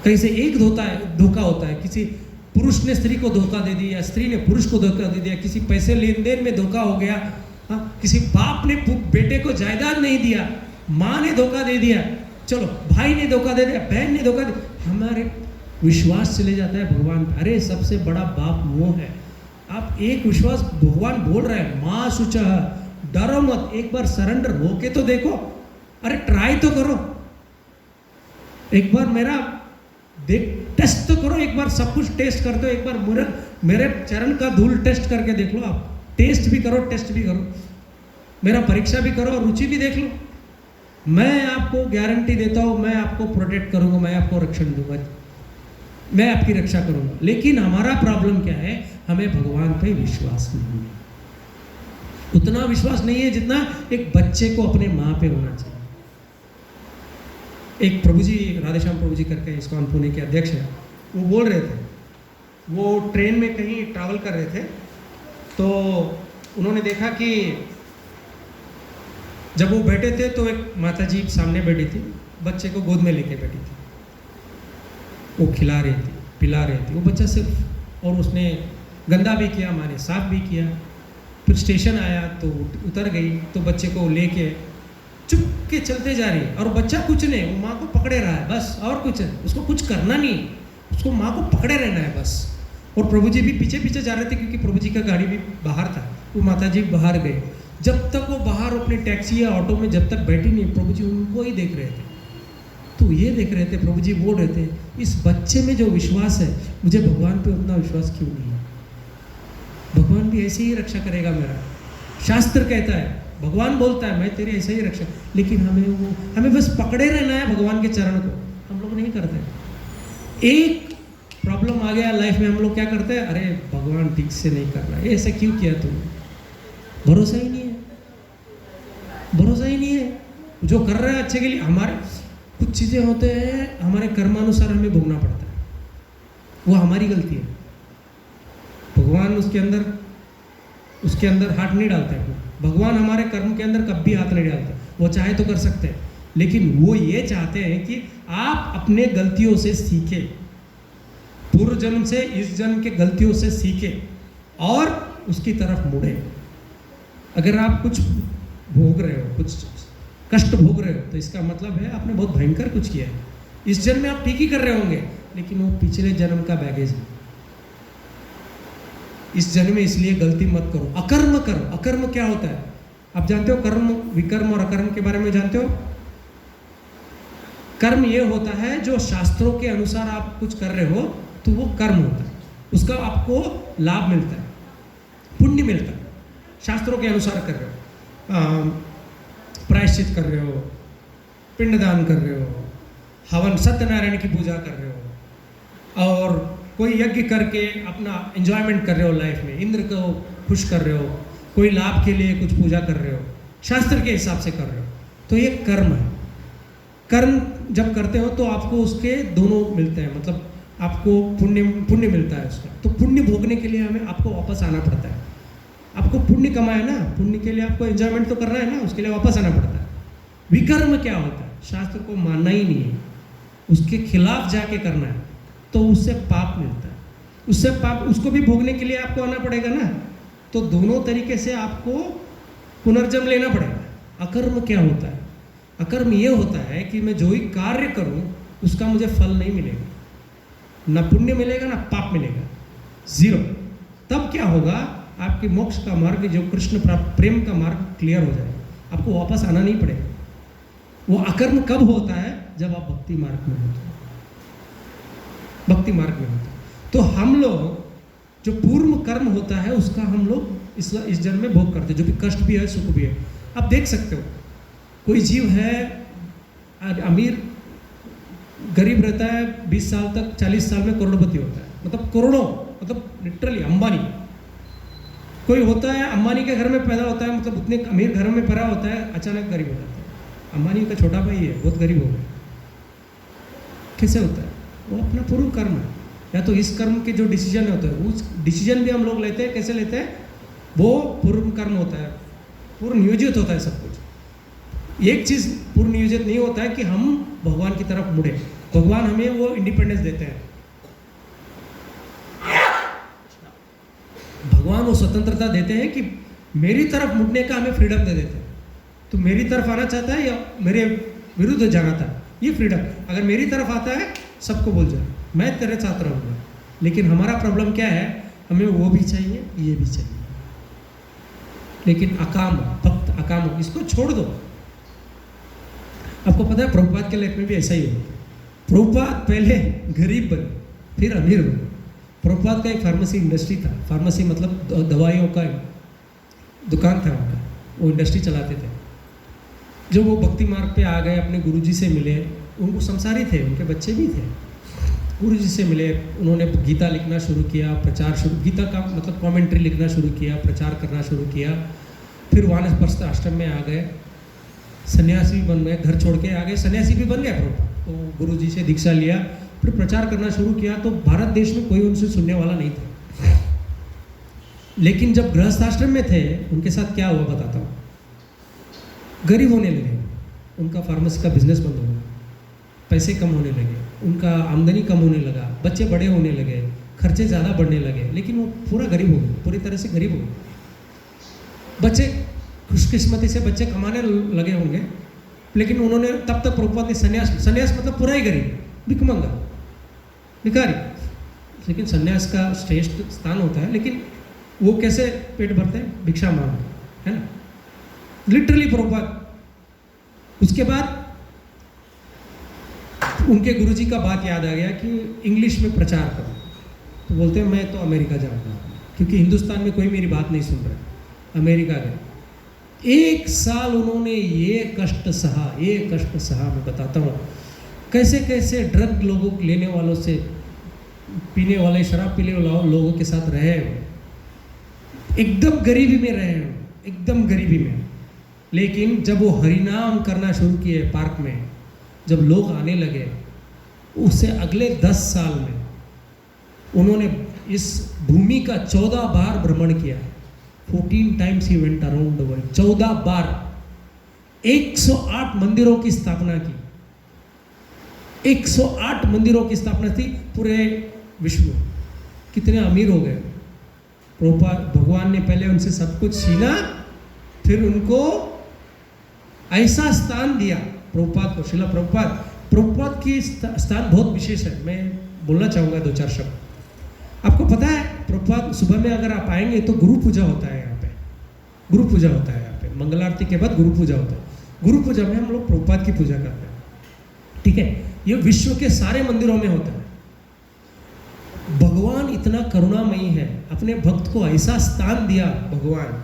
कहीं से एक धोखा होता है, किसी पुरुष ने स्त्री को धोखा दे दिया, स्त्री ने पुरुष को धोखा दे दिया, किसी पैसे लेन देन में धोखा हो गया, किसी बाप ने बेटे को जायदाद नहीं दिया, माँ ने धोखा दे दिया, चलो भाई ने धोखा दे दिया, बहन ने धोखा दिया, हमारे विश्वास चले जाता है भगवान पे। अरे सबसे बड़ा बाप मोह है। आप एक विश्वास, भगवान बोल रहे हैं माँ शुचः, डरो मत, एक बार सरेंडर होके तो देखो, अरे ट्राई तो करो, एक बार मेरा टेस्ट तो करो, एक बार सब कुछ टेस्ट कर दो, एक बार मेरे चरण का धूल टेस्ट करके देख लो। आप टेस्ट भी करो, टेस्ट भी करो, मेरा परीक्षा भी करो और रुचि भी देख लो। मैं आपको गारंटी देता हूँ, मैं आपको प्रोटेक्ट करूँगा, मैं आपको रक्षण दूंगा, मैं आपकी रक्षा करूँगा। लेकिन हमारा प्रॉब्लम क्या है, हमें भगवान पे विश्वास नहीं है। उतना विश्वास नहीं है जितना एक बच्चे को अपने माँ पे होना चाहिए। एक प्रभु जी, राधेश्याम प्रभु जी करके इस्कॉन पुणे के अध्यक्ष हैं, वो बोल रहे थे, वो ट्रेन में कहीं ट्रैवल कर रहे थे, तो उन्होंने देखा कि जब वो बैठे थे तो एक माता जी सामने बैठी थी, बच्चे को गोद में लेके बैठी थी, वो खिला रही थी, पिला रही थी, वो बच्चा सिर्फ, और उसने गंदा भी किया, माँ ने साफ भी किया। फिर स्टेशन आया तो उतर गई, तो बच्चे को लेके चुप के चलते जा रही है, और बच्चा कुछ नहीं, वो माँ को पकड़े रहा है बस, और कुछ है, उसको कुछ करना नहीं, उसको माँ को पकड़े रहना है बस। और प्रभु जी भी पीछे पीछे जा रहे थे, क्योंकि प्रभु जी का गाड़ी भी बाहर था, वो माता जी बाहर गए। जब तक वो बाहर अपने टैक्सी या ऑटो में जब तक बैठी नहीं, प्रभु जी उनको ही देख रहे थे। तो ये देख रहे थे, प्रभु जी बोल रहे थे, इस बच्चे में जो विश्वास है, मुझे भगवान पे उतना विश्वास क्यों नहीं है? भगवान भी ऐसे ही रक्षा करेगा मेरा। शास्त्र कहता है, भगवान बोलता है मैं तेरी ऐसे ही रक्षा, लेकिन हमें बस पकड़े रहना है भगवान के चरण को। लोग नहीं करते। एक प्रॉब्लम आ गया लाइफ में, हम लोग क्या करते हैं, अरे भगवान ठीक से नहीं कर रहा है, ऐसा क्यों किया तुमने? भरोसा ही नहीं है, भरोसा ही नहीं है। जो कर रहा है अच्छे के लिए, हमारे कुछ चीज़ें होते हैं हमारे कर्मानुसार हमें भोगना पड़ता है, वो हमारी गलती है। भगवान उसके अंदर हाथ नहीं डालता है। भगवान हमारे कर्म के अंदर कभी हाथ नहीं डालता। वो चाहे तो कर सकते हैं, लेकिन वो ये चाहते हैं कि आप अपने गलतियों से सीखें, पूर्व जन्म से इस जन्म के गलतियों से सीखें और उसकी तरफ मुड़े। अगर आप कुछ भोग रहे हो, कुछ कष्ट भोग रहे हो, तो इसका मतलब है आपने बहुत भयंकर कुछ किया है। इस जन्म में आप ठीक ही कर रहे होंगे, लेकिन वो पिछले जन्म का बैगेज है। इस जन्म में इसलिए गलती मत करो, अकर्म करो। अकर्म क्या होता है आप जानते हो? कर्म, विकर्म और अकर्म के बारे में जानते हो? कर्म ये होता है जो शास्त्रों के अनुसार आप कुछ कर रहे हो तो वो कर्म होता है, उसका आपको लाभ मिलता है, पुण्य मिलता है। शास्त्रों के अनुसार कर रहे हो, प्रायश्चित कर रहे हो, पिंडदान कर रहे हो, हवन सत्यनारायण की पूजा कर रहे हो, और कोई यज्ञ करके अपना एंजॉयमेंट कर रहे हो लाइफ में, इंद्र को खुश कर रहे हो, कोई लाभ के लिए कुछ पूजा कर रहे हो, शास्त्र के हिसाब से कर रहे हो, तो ये कर्म है। कर्म जब करते हो तो आपको उसके दोनों मिलते हैं, मतलब आपको पुण्य मिलता है उसका। तो पुण्य भोगने के लिए हमें आपको वापस आना पड़ता है। आपको पुण्य कमाया ना, पुण्य के लिए आपको एंजॉयमेंट तो करना है ना, उसके लिए वापस आना पड़ता है। विकर्म क्या होता है? शास्त्र को मानना ही नहीं है, उसके खिलाफ जाके करना है, तो उससे पाप मिलता है। उससे पाप, उसको भी भोगने के लिए आपको आना पड़ेगा ना, तो दोनों तरीके से आपको पुनर्जन्म लेना पड़ेगा। अकर्म क्या होता है? अकर्म ये होता है कि मैं जो ही कार्य करूं उसका मुझे फल नहीं मिलेगा, ना पुण्य मिलेगा ना पाप मिलेगा, जीरो। तब क्या होगा? आपके मोक्ष का मार्ग, जो कृष्ण प्राप्त प्रेम का मार्ग क्लियर हो जाएगा, आपको वापस आना नहीं पड़ेगा। वो अकर्म कब होता है? जब आप भक्ति मार्ग में होते हो, भक्ति मार्ग में होते हो। तो हम लोग जो पूर्व कर्म होता है उसका हम लोग इस जन्म में भोग करते हैं, जो भी कष्ट भी है, सुख भी है। आप देख सकते हो, कोई जीव है अमीर, गरीब रहता है 20 साल तक, 40 साल में करोड़पति होता है, मतलब करोड़ों, मतलब लिटरली अंबानी। कोई होता है अंबानी के घर में पैदा होता है, मतलब उतने अमीर घर में पैदा होता है, अचानक गरीब हो जाता है। अंबानी का छोटा भाई है, बहुत गरीब हो गया। कैसे होता है? वो अपना पूर्व कर्म है, या तो इस कर्म के जो डिसीजन होते हैं, उस डिसीजन भी हम लोग लेते हैं। कैसे लेते हैं? वो पूर्व कर्म होता है, पूर्व नियोजित होता है सब कुछ। एक चीज़ पूर्व नियोजित नहीं होता है कि हम भगवान की तरफ मुड़े। भगवान हमें वो इंडिपेंडेंस देते हैं, भगवान वो स्वतंत्रता देते हैं कि मेरी तरफ मुड़ने का हमें फ्रीडम दे देते हैं। तो मेरी तरफ आना चाहता है या मेरे विरुद्ध जाना था, ये फ्रीडम। अगर मेरी तरफ आता है, सबको बोल जाए मैं तेरे साथ रहूँगा। लेकिन हमारा प्रॉब्लम क्या है? हमें वो भी चाहिए, ये भी चाहिए, लेकिन अकाम, भक्त अकाम, इसको छोड़ दो। आपको पता है प्रभुपाद के लाइफ में भी ऐसा ही हुआ। प्रभुपाद पहले गरीब बने, फिर अमीर बने। प्रभुपाद का एक फार्मेसी इंडस्ट्री था, फार्मेसी मतलब दवाइयों का दुकान था उनका, वो इंडस्ट्री चलाते थे। जब वो भक्ति मार्ग पे आ गए, अपने गुरुजी से मिले, उनको संसारी थे, उनके बच्चे भी थे, गुरुजी से मिले, उन्होंने गीता लिखना शुरू किया, प्रचार शुरू, गीता का मतलब कमेंट्री लिखना शुरू किया, प्रचार करना शुरू किया। फिर वानप्रस्थ आश्रम में आ गए, सन्यासी बन गए, घर छोड़ के आ गए, सन्यासी भी बन गए प्रभुपाद। तो गुरुजी से दीक्षा लिया, फिर प्रचार करना शुरू किया। तो भारत देश में कोई उनसे सुनने वाला नहीं था। लेकिन जब गृहस्थ आश्रम में थे, उनके साथ क्या हुआ बताता हूँ। गरीब होने लगे, उनका फार्मेसी का बिजनेस बंद हो गया, पैसे कम होने लगे, उनका आमदनी कम होने लगा, बच्चे बड़े होने लगे, खर्चे ज़्यादा बढ़ने लगे। लेकिन वो पूरा गरीब हो गए, पूरी तरह से गरीब हो गए। बच्चे खुशकिस्मती से बच्चे कमाने लगे होंगे, लेकिन उन्होंने तब तक प्रभुपाद ने संन्यास मतलब पूरा ही गरीब, भिखमंगा, भिखारी। लेकिन संन्यास का श्रेष्ठ स्थान होता है, लेकिन वो कैसे पेट भरते हैं? भिक्षा मांग, है ना, लिटरली प्रभुपाद। उसके बाद उनके गुरुजी का बात याद आ गया कि इंग्लिश में प्रचार करो। तो बोलते हैं मैं तो अमेरिका जाऊँगा, क्योंकि हिंदुस्तान में कोई मेरी बात नहीं सुन रहा। अमेरिका गए, 1 साल उन्होंने ये कष्ट सहा, मैं बताता हूँ। कैसे कैसे ड्रग लोगों लेने वालों से, पीने वाले, शराब पीने वाले लोगों के साथ रहे हो, एकदम गरीबी में रहे हो, एकदम गरीबी में। लेकिन जब वो हरिनाम करना शुरू किए पार्क में, जब लोग आने लगे, उससे अगले 10 साल में उन्होंने इस भूमि का 14 बार भ्रमण किया। 14 times he went around the world, 14 बार। 108 मंदिरों की स्थापना की, 108 मंदिरों की स्थापना थी पूरे विश्व में। कितने अमीर हो गए प्रभुपाद। भगवान ने पहले उनसे सब कुछ छीना, फिर उनको ऐसा स्थान दिया प्रभुपाद को, शिला प्रभुपाद। प्रभुपाद की स्थान बहुत विशेष है, मैं बोलना चाहूँगा 2-4 शब्द। आपको पता है प्रभुपाद सुबह में अगर आप आएंगे तो गुरु पूजा होता है यहाँ पे, गुरु पूजा होता है यहाँ पे। मंगल आरती के बाद गुरु पूजा होता है। गुरु पूजा में हम लोग प्रभुपाद की पूजा करते हैं, ठीक है। ये विश्व के सारे मंदिरों में होता है। भगवान इतना करुणामयी है, अपने भक्त को ऐसा स्थान दिया भगवान।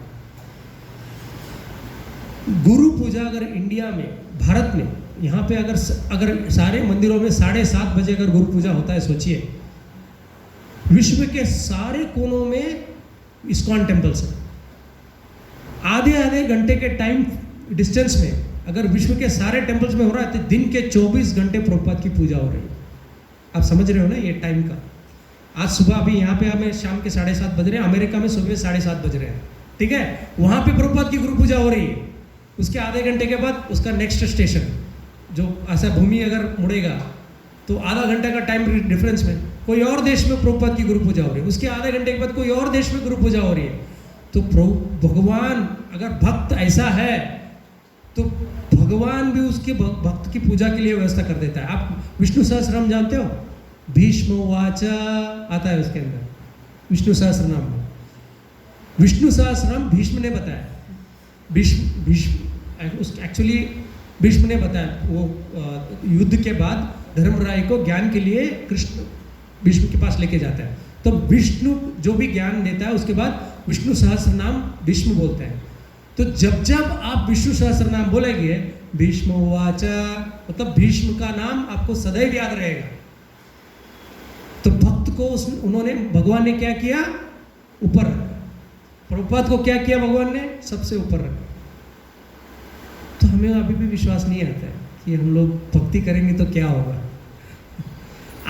गुरु पूजा अगर इंडिया में, भारत में, यहाँ पे अगर सारे मंदिरों में 7:30 बजे अगर गुरु पूजा होता है, सोचिए विश्व के सारे कोनों में इस्कॉन टेम्पल्स हैं। आधे घंटे के टाइम डिस्टेंस में अगर विश्व के सारे टेम्पल्स में हो रहा है तो दिन के 24 घंटे प्रभुपाद की पूजा हो रही है। आप समझ रहे हो ना ये टाइम का। आज सुबह अभी यहाँ पे हमें शाम के 7:30 बज रहे हैं, अमेरिका में सुबह 7:30 बज रहे हैं, ठीक है। वहाँ पे प्रभुपाद की गुरु पूजा हो रही है। उसके आधे घंटे के बाद उसका नेक्स्ट स्टेशन, जो ऐसा भूमि अगर मुड़ेगा तो आधा घंटे का टाइम डिफरेंस में कोई और देश में प्रभुपाद की गुरु पूजा हो रही है। उसके आधे घंटे के बाद कोई और देश में गुरु पूजा हो रही है। तो भगवान, अगर भक्त ऐसा है तो भगवान भी उसके भक्त की पूजा के लिए व्यवस्था कर देता है। आप विष्णु सहस्त्रनाम जानते हो? भीष्म वाचा आता है उसके अंदर, विष्णु सहस्त्रनाम। विष्णु सहस्त्रनाम भीष्म ने बताया। एक्चुअली भीष्म ने बताया। वो युद्ध के बाद धर्मराय को ज्ञान के लिए कृष्ण भीष्म के पास लेके जाता है। तो विष्णु जो भी ज्ञान देता है उसके बाद विष्णु सहस्त्रनाम भीष्म बोलते हैं। तो जब आप विष्णु सहस्त्रनाम बोलेंगे, भीष्म वाचा, मतलब भीष्म का नाम आपको सदैव याद रहेगा। तो भक्त को उन्होंने, भगवान ने क्या किया? ऊपर रखा। प्रभुपाद को क्या किया भगवान ने? सबसे ऊपर रखा। तो हमें अभी भी विश्वास नहीं आता है कि हम लोग भक्ति करेंगे तो क्या होगा।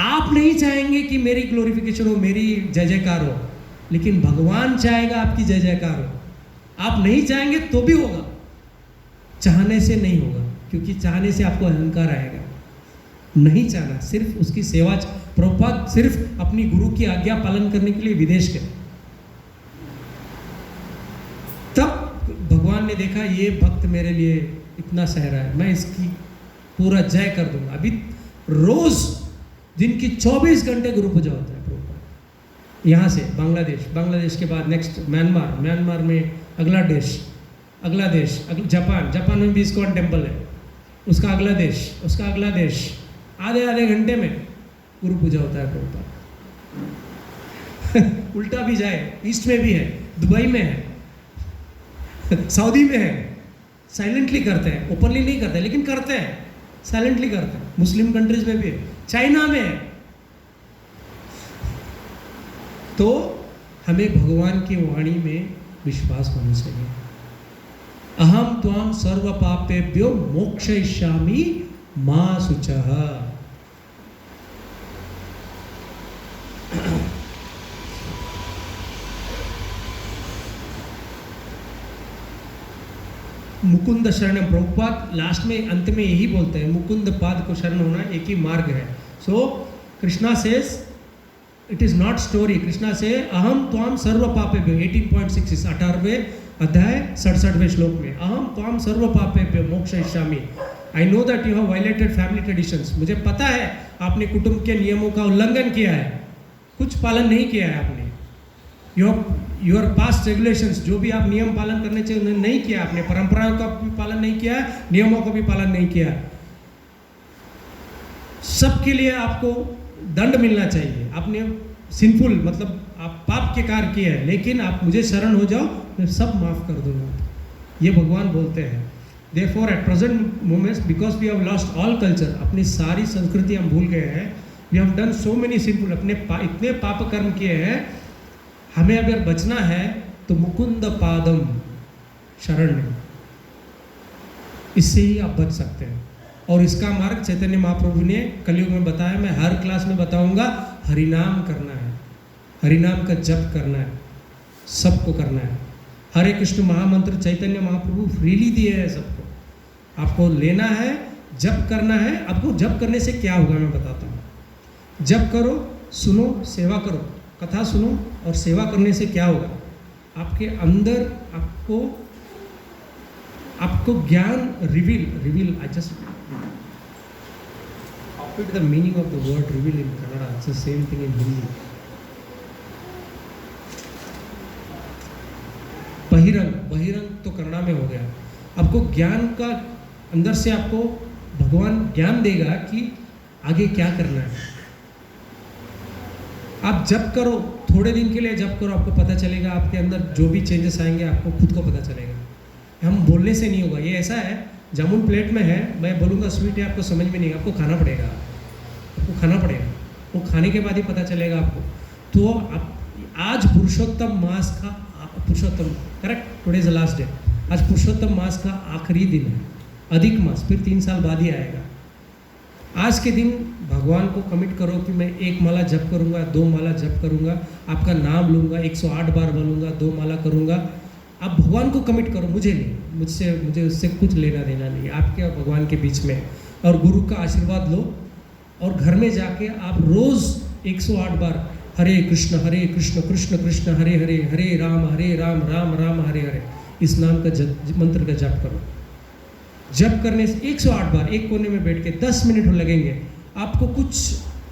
आप नहीं चाहेंगे कि मेरी ग्लोरिफिकेशन हो, मेरी जय जयकार हो, लेकिन भगवान चाहेगा आपकी जय जयकार हो। आप नहीं चाहेंगे तो भी होगा, चाहने से नहीं होगा, क्योंकि चाहने से आपको अहंकार आएगा। नहीं चाहना, सिर्फ उसकी सेवा। प्रभुपाद सिर्फ अपनी गुरु की आज्ञा पालन करने के लिए विदेश गए। तब भगवान ने देखा ये भक्त मेरे लिए इतना सह रहा है, मैं इसकी पूरा जय कर दूंगा। अभी रोज दिन की 24 घंटे गुरु पूजा होता है प्रभुपाद। यहाँ से बांग्लादेश के बाद नेक्स्ट म्यांमार में अगला देश, जापान में भी इस्कॉन टेम्पल है, उसका अगला देश, आधे घंटे में गुरु पूजा होता है प्रभुपाद। उल्टा भी जाए, ईस्ट में भी है, दुबई में है, सऊदी में है। साइलेंटली करते हैं, ओपनली नहीं करते, लेकिन करते हैं, साइलेंटली करते हैं। मुस्लिम कंट्रीज में भी है, चाइना में है। तो हमें भगवान की वाणी में विश्वास होना चाहिए। अहम त्वाम सर्व पापेभ्यो मोक्षयिष्यामि मा शुचः। मुकुंद शरणम। प्रभुपाद लास्ट में, अंत में यही बोलते हैं, मुकुंद पाद को शरण होना एक ही मार्ग है। So Krishna says it is not story. Krishna से अहम त्वाम सर्व पापेभ्यो, 18.6 18वें अध्याय 67वें श्लोक में, अहम त्वाम सर्व पापेभ्यो मोक्षयिष्यामि। I know that you have violated family traditions. मुझे पता है आपने कुटुंब के नियमों का उल्लंघन किया है, कुछ पालन नहीं किया है आपने। योर पास्ट रेगुलेशंस, जो भी आप नियम पालन करने चाहिए उन्हें नहीं किया आपने। परंपराओं का भी पालन नहीं किया, नियमों का भी पालन नहीं किया। सबके लिए आपको दंड मिलना चाहिए। आपने सिंफुल, मतलब आप पाप के कार्य किए हैं, लेकिन आप मुझे शरण हो जाओ, मैं सब माफ कर दूंगा। ये भगवान बोलते हैं। Therefore, at present moments, because we have lost all culture, अपनी सारी संस्कृति हम भूल गए हैं, we have done so many sinful, इतने पाप कर्म किए हैं, हमें अगर बचना है तो मुकुंद पादम शरण, इससे ही आप बच सकते हैं। और इसका मार्ग चैतन्य महाप्रभु ने कलयुग में बताया, मैं हर क्लास में बताऊंगा, हरिनाम करना है, हरिनाम का जप करना है, सबको करना है। हरे कृष्ण महामंत्र चैतन्य महाप्रभु फ्रीली दिए हैं सबको, आपको लेना है, जप करना है। आपको जप करने से क्या होगा मैं बताता हूँ। जप करो, सुनो, सेवा करो, कथा सुनो और सेवा करने से क्या होगा, आपके अंदर आपको ज्ञान reveal I just opt the meaning of the word reveal in Kannada, it's the same thing in Hindi. बहिरंग तो कन्नड़ा में हो गया। आपको ज्ञान का अंदर से आपको भगवान ज्ञान देगा कि आगे क्या करना है। आप जप करो, थोड़े दिन के लिए जप करो, आपको पता चलेगा आपके अंदर जो भी चेंजेस आएंगे आपको खुद को पता चलेगा। हम बोलने से नहीं होगा। ये ऐसा है, जामुन प्लेट में है, मैं बोलूँगा स्वीट है, आपको समझ में नहीं, आपको खाना पड़ेगा, आपको खाना पड़ेगा, वो खाने के बाद ही पता चलेगा आपको। तो आज पुरुषोत्तम मास का, Purushottam correct, today is the last day, आज पुरुषोत्तम मास का आखिरी दिन है, अधिक मास फिर 3 साल बाद ही आएगा। आज के दिन भगवान को कमिट करो कि मैं 1 माला जप करूँगा, 2 माला जप करूँगा, आपका नाम लूँगा, 108 बार बोलूँगा, 2 माला करूँगा। आप भगवान को कमिट करो, मुझे नहीं, मुझे उससे कुछ लेना देना नहीं, आपके और भगवान के बीच में। और गुरु का आशीर्वाद लो और घर में जाके आप रोज़ 108 बार हरे कृष्ण कृष्ण कृष्ण हरे हरे, हरे राम राम राम हरे हरे, इस नाम का मंत्र का जप करो। जप करने से 108 बार एक कोने में बैठ के 10 मिनट लगेंगे। आपको कुछ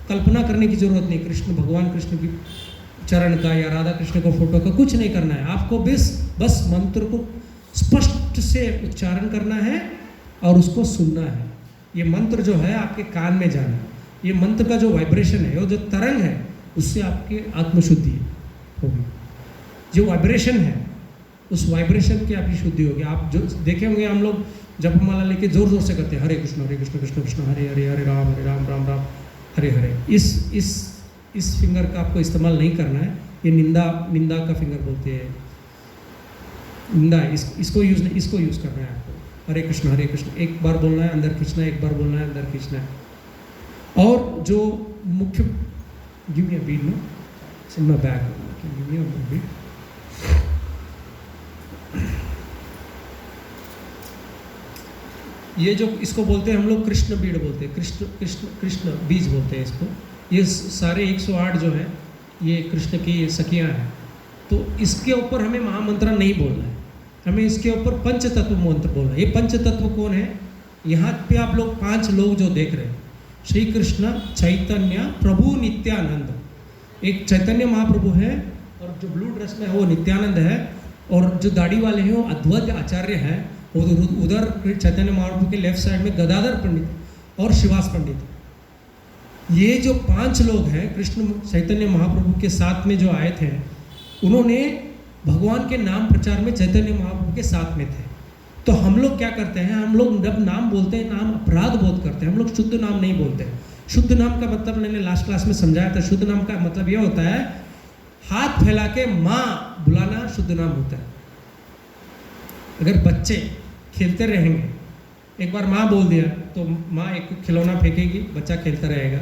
कल्पना करने की जरूरत नहीं, भगवान कृष्ण की चरण का या राधा कृष्ण को फोटो का कुछ नहीं करना है। आपको बस मंत्र को स्पष्ट से उच्चारण करना है और उसको सुनना है। ये मंत्र जो है आपके कान में जाना है। ये मंत्र का जो वाइब्रेशन है, वो जो तरंग है, उससे आपकी आत्मशुद्धि होगी। जो वाइब्रेशन है, उस वाइब्रेशन की आपकी शुद्धि होगी। आप जो देखे होंगे, हम लोग जपमाला लेके जोर जोर से करते हैं, हरे कृष्ण कृष्ण कृष्ण हरे हरे, हरे राम राम राम हरे हरे। इस फिंगर का आपको इस्तेमाल नहीं करना है। ये निंदा का फिंगर बोलते हैं, निंदा है, इसको यूज़ करना है आपको। हरे कृष्ण एक बार बोलना है, अंदर खींचना है, एक बार बोलना है, अंदर खींचना है। और जो मुख्य, give me a beat, no, it's in my bag, give me a beat. ये जो इसको बोलते हैं हम लोग कृष्ण बीड़ बोलते हैं, कृष्ण बीज बोलते हैं इसको। ये सारे 108 जो है ये कृष्ण की सखियाँ हैं। तो इसके ऊपर हमें महामंत्र नहीं बोलना है, हमें इसके ऊपर पंचतत्व मंत्र बोलना है। ये पंचतत्व कौन है? यहाँ पे आप लोग 5 लोग जो देख रहे हैं, श्री कृष्ण चैतन्य प्रभु नित्यानंद, एक चैतन्य महाप्रभु है, और जो ब्लू ड्रेस में है वो नित्यानंद है, और जो दाढ़ी वाले हैं वो अद्वैत आचार्य हैं। उधर चैतन्य महाप्रभु के लेफ्ट साइड में गदाधर पंडित और शिवास पंडित। ये जो 5 लोग हैं कृष्ण चैतन्य महाप्रभु के साथ में जो आए थे, उन्होंने भगवान के नाम प्रचार में चैतन्य महाप्रभु के साथ में थे। तो हम लोग क्या करते हैं, हम लोग जब नाम बोलते हैं, नाम अपराध बोध करते हैं, हम लोग शुद्ध नाम नहीं बोलते। शुद्ध नाम का मतलब मैंने लास्ट क्लास में समझाया था। शुद्ध नाम का मतलब यह होता है, हाथ फैला के माँ बुलाना शुद्ध नाम होता है। अगर बच्चे खेलते रहेंगे, एक बार माँ बोल दिया तो माँ एक खिलौना फेंकेगी, बच्चा खेलता रहेगा।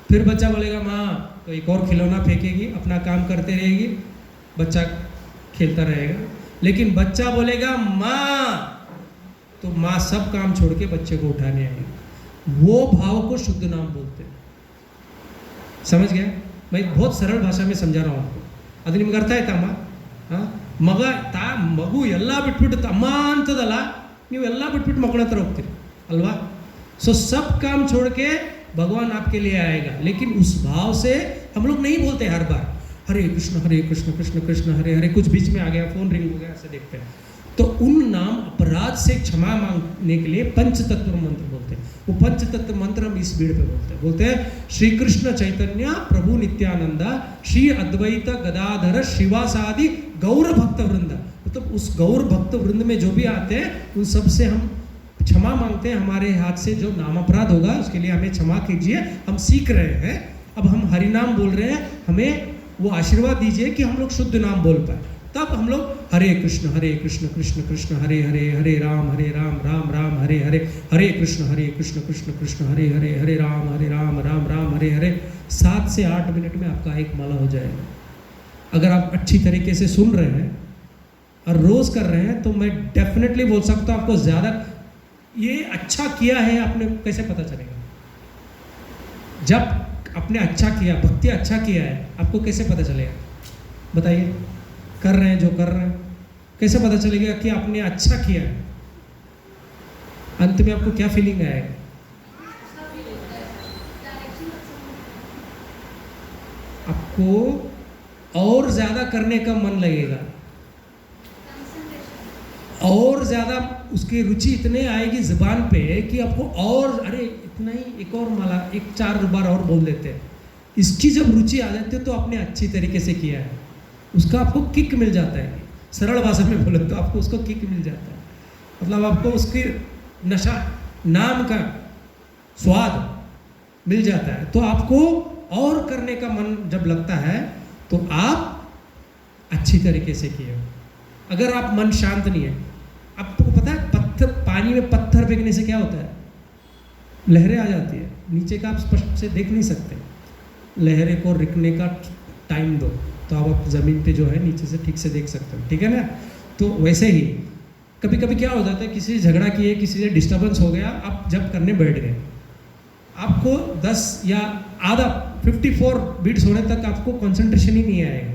फिर बच्चा बोलेगा माँ, तो एक और खिलौना फेंकेगी, अपना काम करते रहेगी, बच्चा खेलता रहेगा। लेकिन बच्चा बोलेगा माँ, तो माँ सब काम छोड़ के बच्चे को उठाने आएगी। वो भाव को शुद्ध नाम बोलते हैं। समझ गया? मैं बहुत सरल भाषा में समझा रहा हूँ आपको। ಅದು ನಿಮ್ಗೆ ಅರ್ಥ ಆಯ್ತಾ ಅಮ್ಮ? ಮಗು ಎಲ್ಲ ಬಿಟ್ಬಿಟ್ಟು ಅಮ್ಮ ಅಂತದಲ್ಲ, ನೀವು ಎಲ್ಲ ಬಿಟ್ಬಿಟ್ಟು ಮಕ್ಕಳ ಹತ್ರ ಹೋಗ್ತೀರಿ ಅಲ್ವಾ? सो सब काम छोड़ के भगवान आपके लिए आएगा। लेकिन उस भाव से हम लोग नहीं बोलते हर बार हरे कृष्ण कृष्ण कृष्ण हरे हरे, कुछ बीच में आ गया, फोन रिंग हो गया, ऐसे देखते हैं। तो उन नाम अपराध से क्षमा मांगने के लिए पंचतत्व मंत्र बोलते हैं। वो पंचतत्व मंत्र हम इस भीड़ पे बोलते हैं श्री कृष्ण चैतन्य प्रभु नित्यानंदा श्री अद्वैत गदाधर शिवासादि गौर भक्त वृंद। मतलब उस गौर भक्त वृंद में जो भी आते हैं उन सब से हम क्षमा मांगते हैं, हमारे हाथ से जो नाम अपराध होगा उसके लिए हमें क्षमा कीजिए, हम सीख रहे हैं, अब हम हरि नाम बोल रहे हैं, हमें वो आशीर्वाद दीजिए कि हम लोग शुद्ध नाम बोल पाए। तब हम लोग हरे कृष्ण कृष्ण कृष्ण हरे हरे, हरे राम राम राम हरे हरे, हरे कृष्ण कृष्ण कृष्ण हरे हरे, हरे राम राम राम हरे हरे 7 से 8 मिनट में आपका एक माला हो जाएगा। अगर आप अच्छी तरीके से सुन रहे हैं और रोज़ कर रहे हैं तो मैं डेफिनेटली बोल सकता हूँ आपको ज़्यादा ये अच्छा किया है। आपने कैसे पता चलेगा? जब आपने अच्छा किया, भक्ति अच्छा किया है, आपको कैसे पता चलेगा? बताइए। कर रहे हैं जो कर रहे हैं, कैसे पता चलेगा कि आपने अच्छा किया है? अंत में आपको क्या फीलिंग आएगा? आपको और ज़्यादा करने का मन लगेगा, और ज़्यादा उसकी रुचि इतने आएगी ज़ुबान पे कि आपको और अरे इतना ही, एक और माला, एक 4 बार और बोल देते हैं। इसकी जब रुचि आ जाती है तो आपने अच्छी तरीके से किया है, उसका आपको किक मिल जाता है। सरल भाषा में बोले तो आपको उसको किक मिल जाता है, मतलब आपको उसकी नशा, नाम का स्वाद मिल जाता है। तो आपको और करने का मन जब लगता है तो आप अच्छी तरीके से किए। अगर आप मन शांत नहीं है, आपको पता है पत्थर, पानी में पत्थर फेंकने से क्या होता है? लहरें आ जाती है, नीचे का आप स्पष्ट से देख नहीं सकते। लहरें को रुकने का टाइम दो तो आप ज़मीन पे जो है नीचे से ठीक से देख सकते हो, ठीक है ना? तो वैसे ही कभी कभी क्या हो जाता है, किसी से झगड़ा किए, किसी से डिस्टर्बेंस हो गया, आप जब करने बैठ गए, आपको 10 या आधा 54 बीट्स होने तक आपको कंसंट्रेशन ही नहीं आएगा।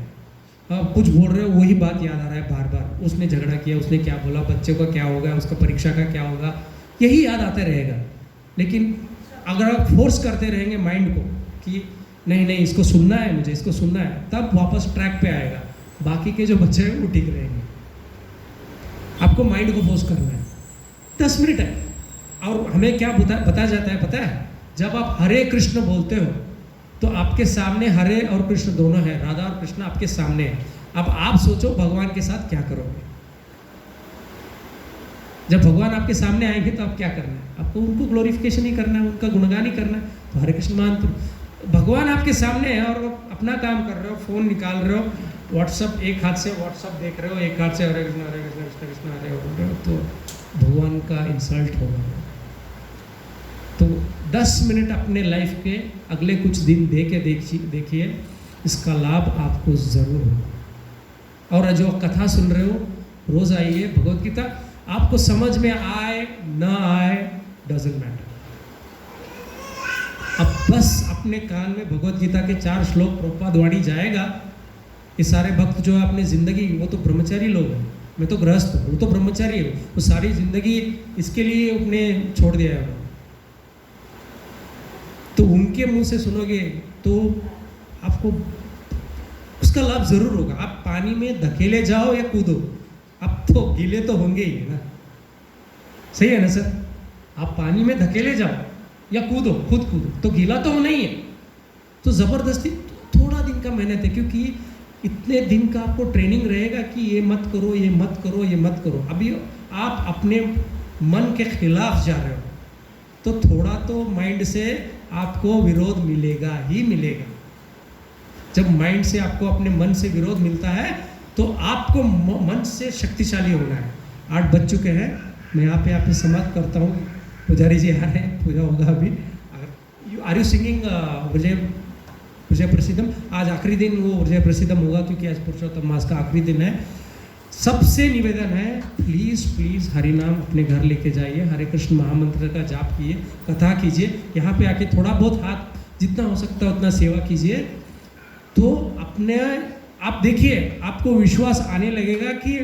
आप कुछ बोल रहे हो, वही बात याद आ रहा है बार बार, उसने झगड़ा किया, उसने क्या बोला, बच्चे का क्या होगा, उसका परीक्षा का क्या होगा, यही याद आता रहेगा। लेकिन अगर आप फोर्स करते रहेंगे माइंड को कि नहीं नहीं इसको सुनना है, मुझे इसको सुनना है, तब वापस ट्रैक पे आएगा। बाकी के जो बच्चे हैं वो ठीक रहेंगे। आपको माइंड को फोर्स करना है। 10 मिनट है, और हमें क्या बताया जाता है पता है? जब आप हरे कृष्ण बोलते हो तो आपके सामने हरे और कृष्ण दोनों है, राधा और कृष्ण आपके सामने है। अब आप सोचो भगवान के साथ क्या करोगे? जब भगवान आपके सामने आएंगे तो आप क्या करना है? आपको उनको ग्लोरिफिकेशन ही करना है, उनका गुणगान ही करना है। तो हरे कृष्ण मानते हो, भगवान आपके सामने है और अपना काम कर रहे हो, फ़ोन निकाल रहे हो, व्हाट्सअप एक हाथ से व्हाट्सअप देख रहे हो, एक हाथ से हरे कृष्ण कृष्ण कृष्ण हरे बोल रहे हो, तो भगवान का इंसल्ट होगा। तो 10 मिनट अपने लाइफ के अगले कुछ दिन दे के देखिए, इसका लाभ आपको ज़रूर होगा। और जो कथा सुन रहे हो, रोज़ आइए, भगवत गीता आपको समझ में आए ना आए डजेंट मैटर। अब बस अपने कान में भगवत गीता के 4 श्लोक प्रभुपाद वाणी जाएगा। ये सारे भक्त जो है अपनी ज़िंदगी, वो तो ब्रह्मचारी लोग हैं, मैं तो गृहस्थ हूँ, वो तो ब्रह्मचारी है, वो सारी ज़िंदगी इसके लिए अपने छोड़ दिया है। तो उनके मुंह से सुनोगे तो आपको उसका लाभ ज़रूर होगा। आप पानी में धकेले जाओ या कूदो, आप तो गीले तो होंगे ही ना, सही है ना सर? आप पानी में धकेले जाओ या कूदो, खुद कूदो, तो गीला तो होना ही है। तो ज़बरदस्ती थोड़ा दिन का मेहनत है, क्योंकि इतने दिन का आपको ट्रेनिंग रहेगा कि ये मत करो, ये मत करो, ये मत करो। अभी आप अपने मन के खिलाफ जा रहे हो, तो थोड़ा तो माइंड से आपको विरोध मिलेगा ही मिलेगा। जब माइंड से आपको अपने मन से विरोध मिलता है तो आपको मन से शक्तिशाली होना है। 8 बज चुके हैं, मैं यहाँ पे समाप्त करता हूँ। पुजारी जी आ रहे हैं, पूजा होगा अभी। आर यू सिंगिंग विजय प्रसिद्धम? आज आखिरी दिन वो विजय प्रसिद्धम होगा, क्योंकि आज पुरुषोत्तम मास का आखिरी दिन है। सबसे निवेदन है, प्लीज़ प्लीज़ हरि नाम अपने घर लेके जाइए, हरे कृष्ण महामंत्र का जाप कीजिए, कथा कीजिए, यहाँ पे आके थोड़ा बहुत हाथ जितना हो सकता है उतना सेवा कीजिए। तो अपने आप देखिए, आपको विश्वास आने लगेगा कि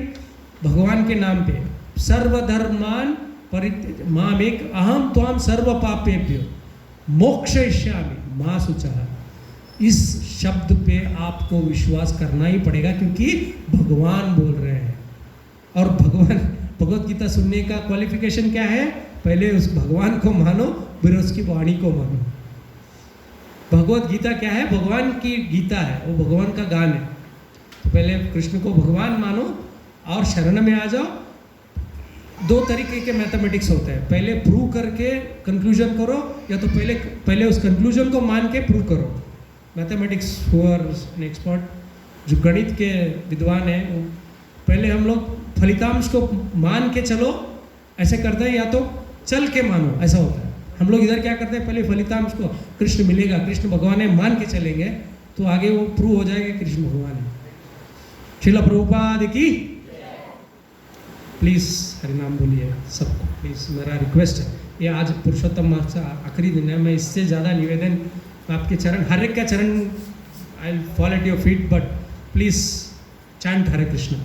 भगवान के नाम पे सर्वधर्मान परित्यज्य मामेक अहम त्वाम सर्व पापेभ्यो मोक्षयिष्यामि मा शुचः। इस शब्द पे आपको विश्वास करना ही पड़ेगा, क्योंकि भगवान बोल रहे हैं। और भगवान, भगवत गीता सुनने का क्वालिफिकेशन क्या है? पहले उस भगवान को मानो, फिर उसकी वाणी को मानो। भगवत गीता क्या है? भगवान की गीता है, वो भगवान का गान है। तो पहले कृष्ण को भगवान मानो और शरण में आ जाओ, दो तरीके के मैथमेटिक्स होते हैं, पहले प्रूव करके कंक्लूजन करो या तो पहले उस कंक्लूजन को मान के प्रूव करो। मैथमेटिक्स हुआ एन एक्सपर्ट जो गणित के विद्वान हैं, वो पहले हम लोग फलितांश को मान के चलो ऐसे करते हैं, या तो चल के मानो ऐसा होता है। हम लोग इधर क्या करते हैं, पहले फलितांश को कृष्ण मिलेगा, कृष्ण भगवान है, मान के चलेंगे तो आगे वो प्रूव हो जाएगा कृष्ण भगवान है। श्रील प्रभुपाद की प्लीज़ हरिनाम बोलिए सबको, प्लीज़ मेरा रिक्वेस्ट है। ये आज पुरुषोत्तम मास का आखिरी दिन है, मैं इससे ज़्यादा निवेदन आपके चरण, हर एक का चरण, I will fall at your feet, but please chant Hare Krishna.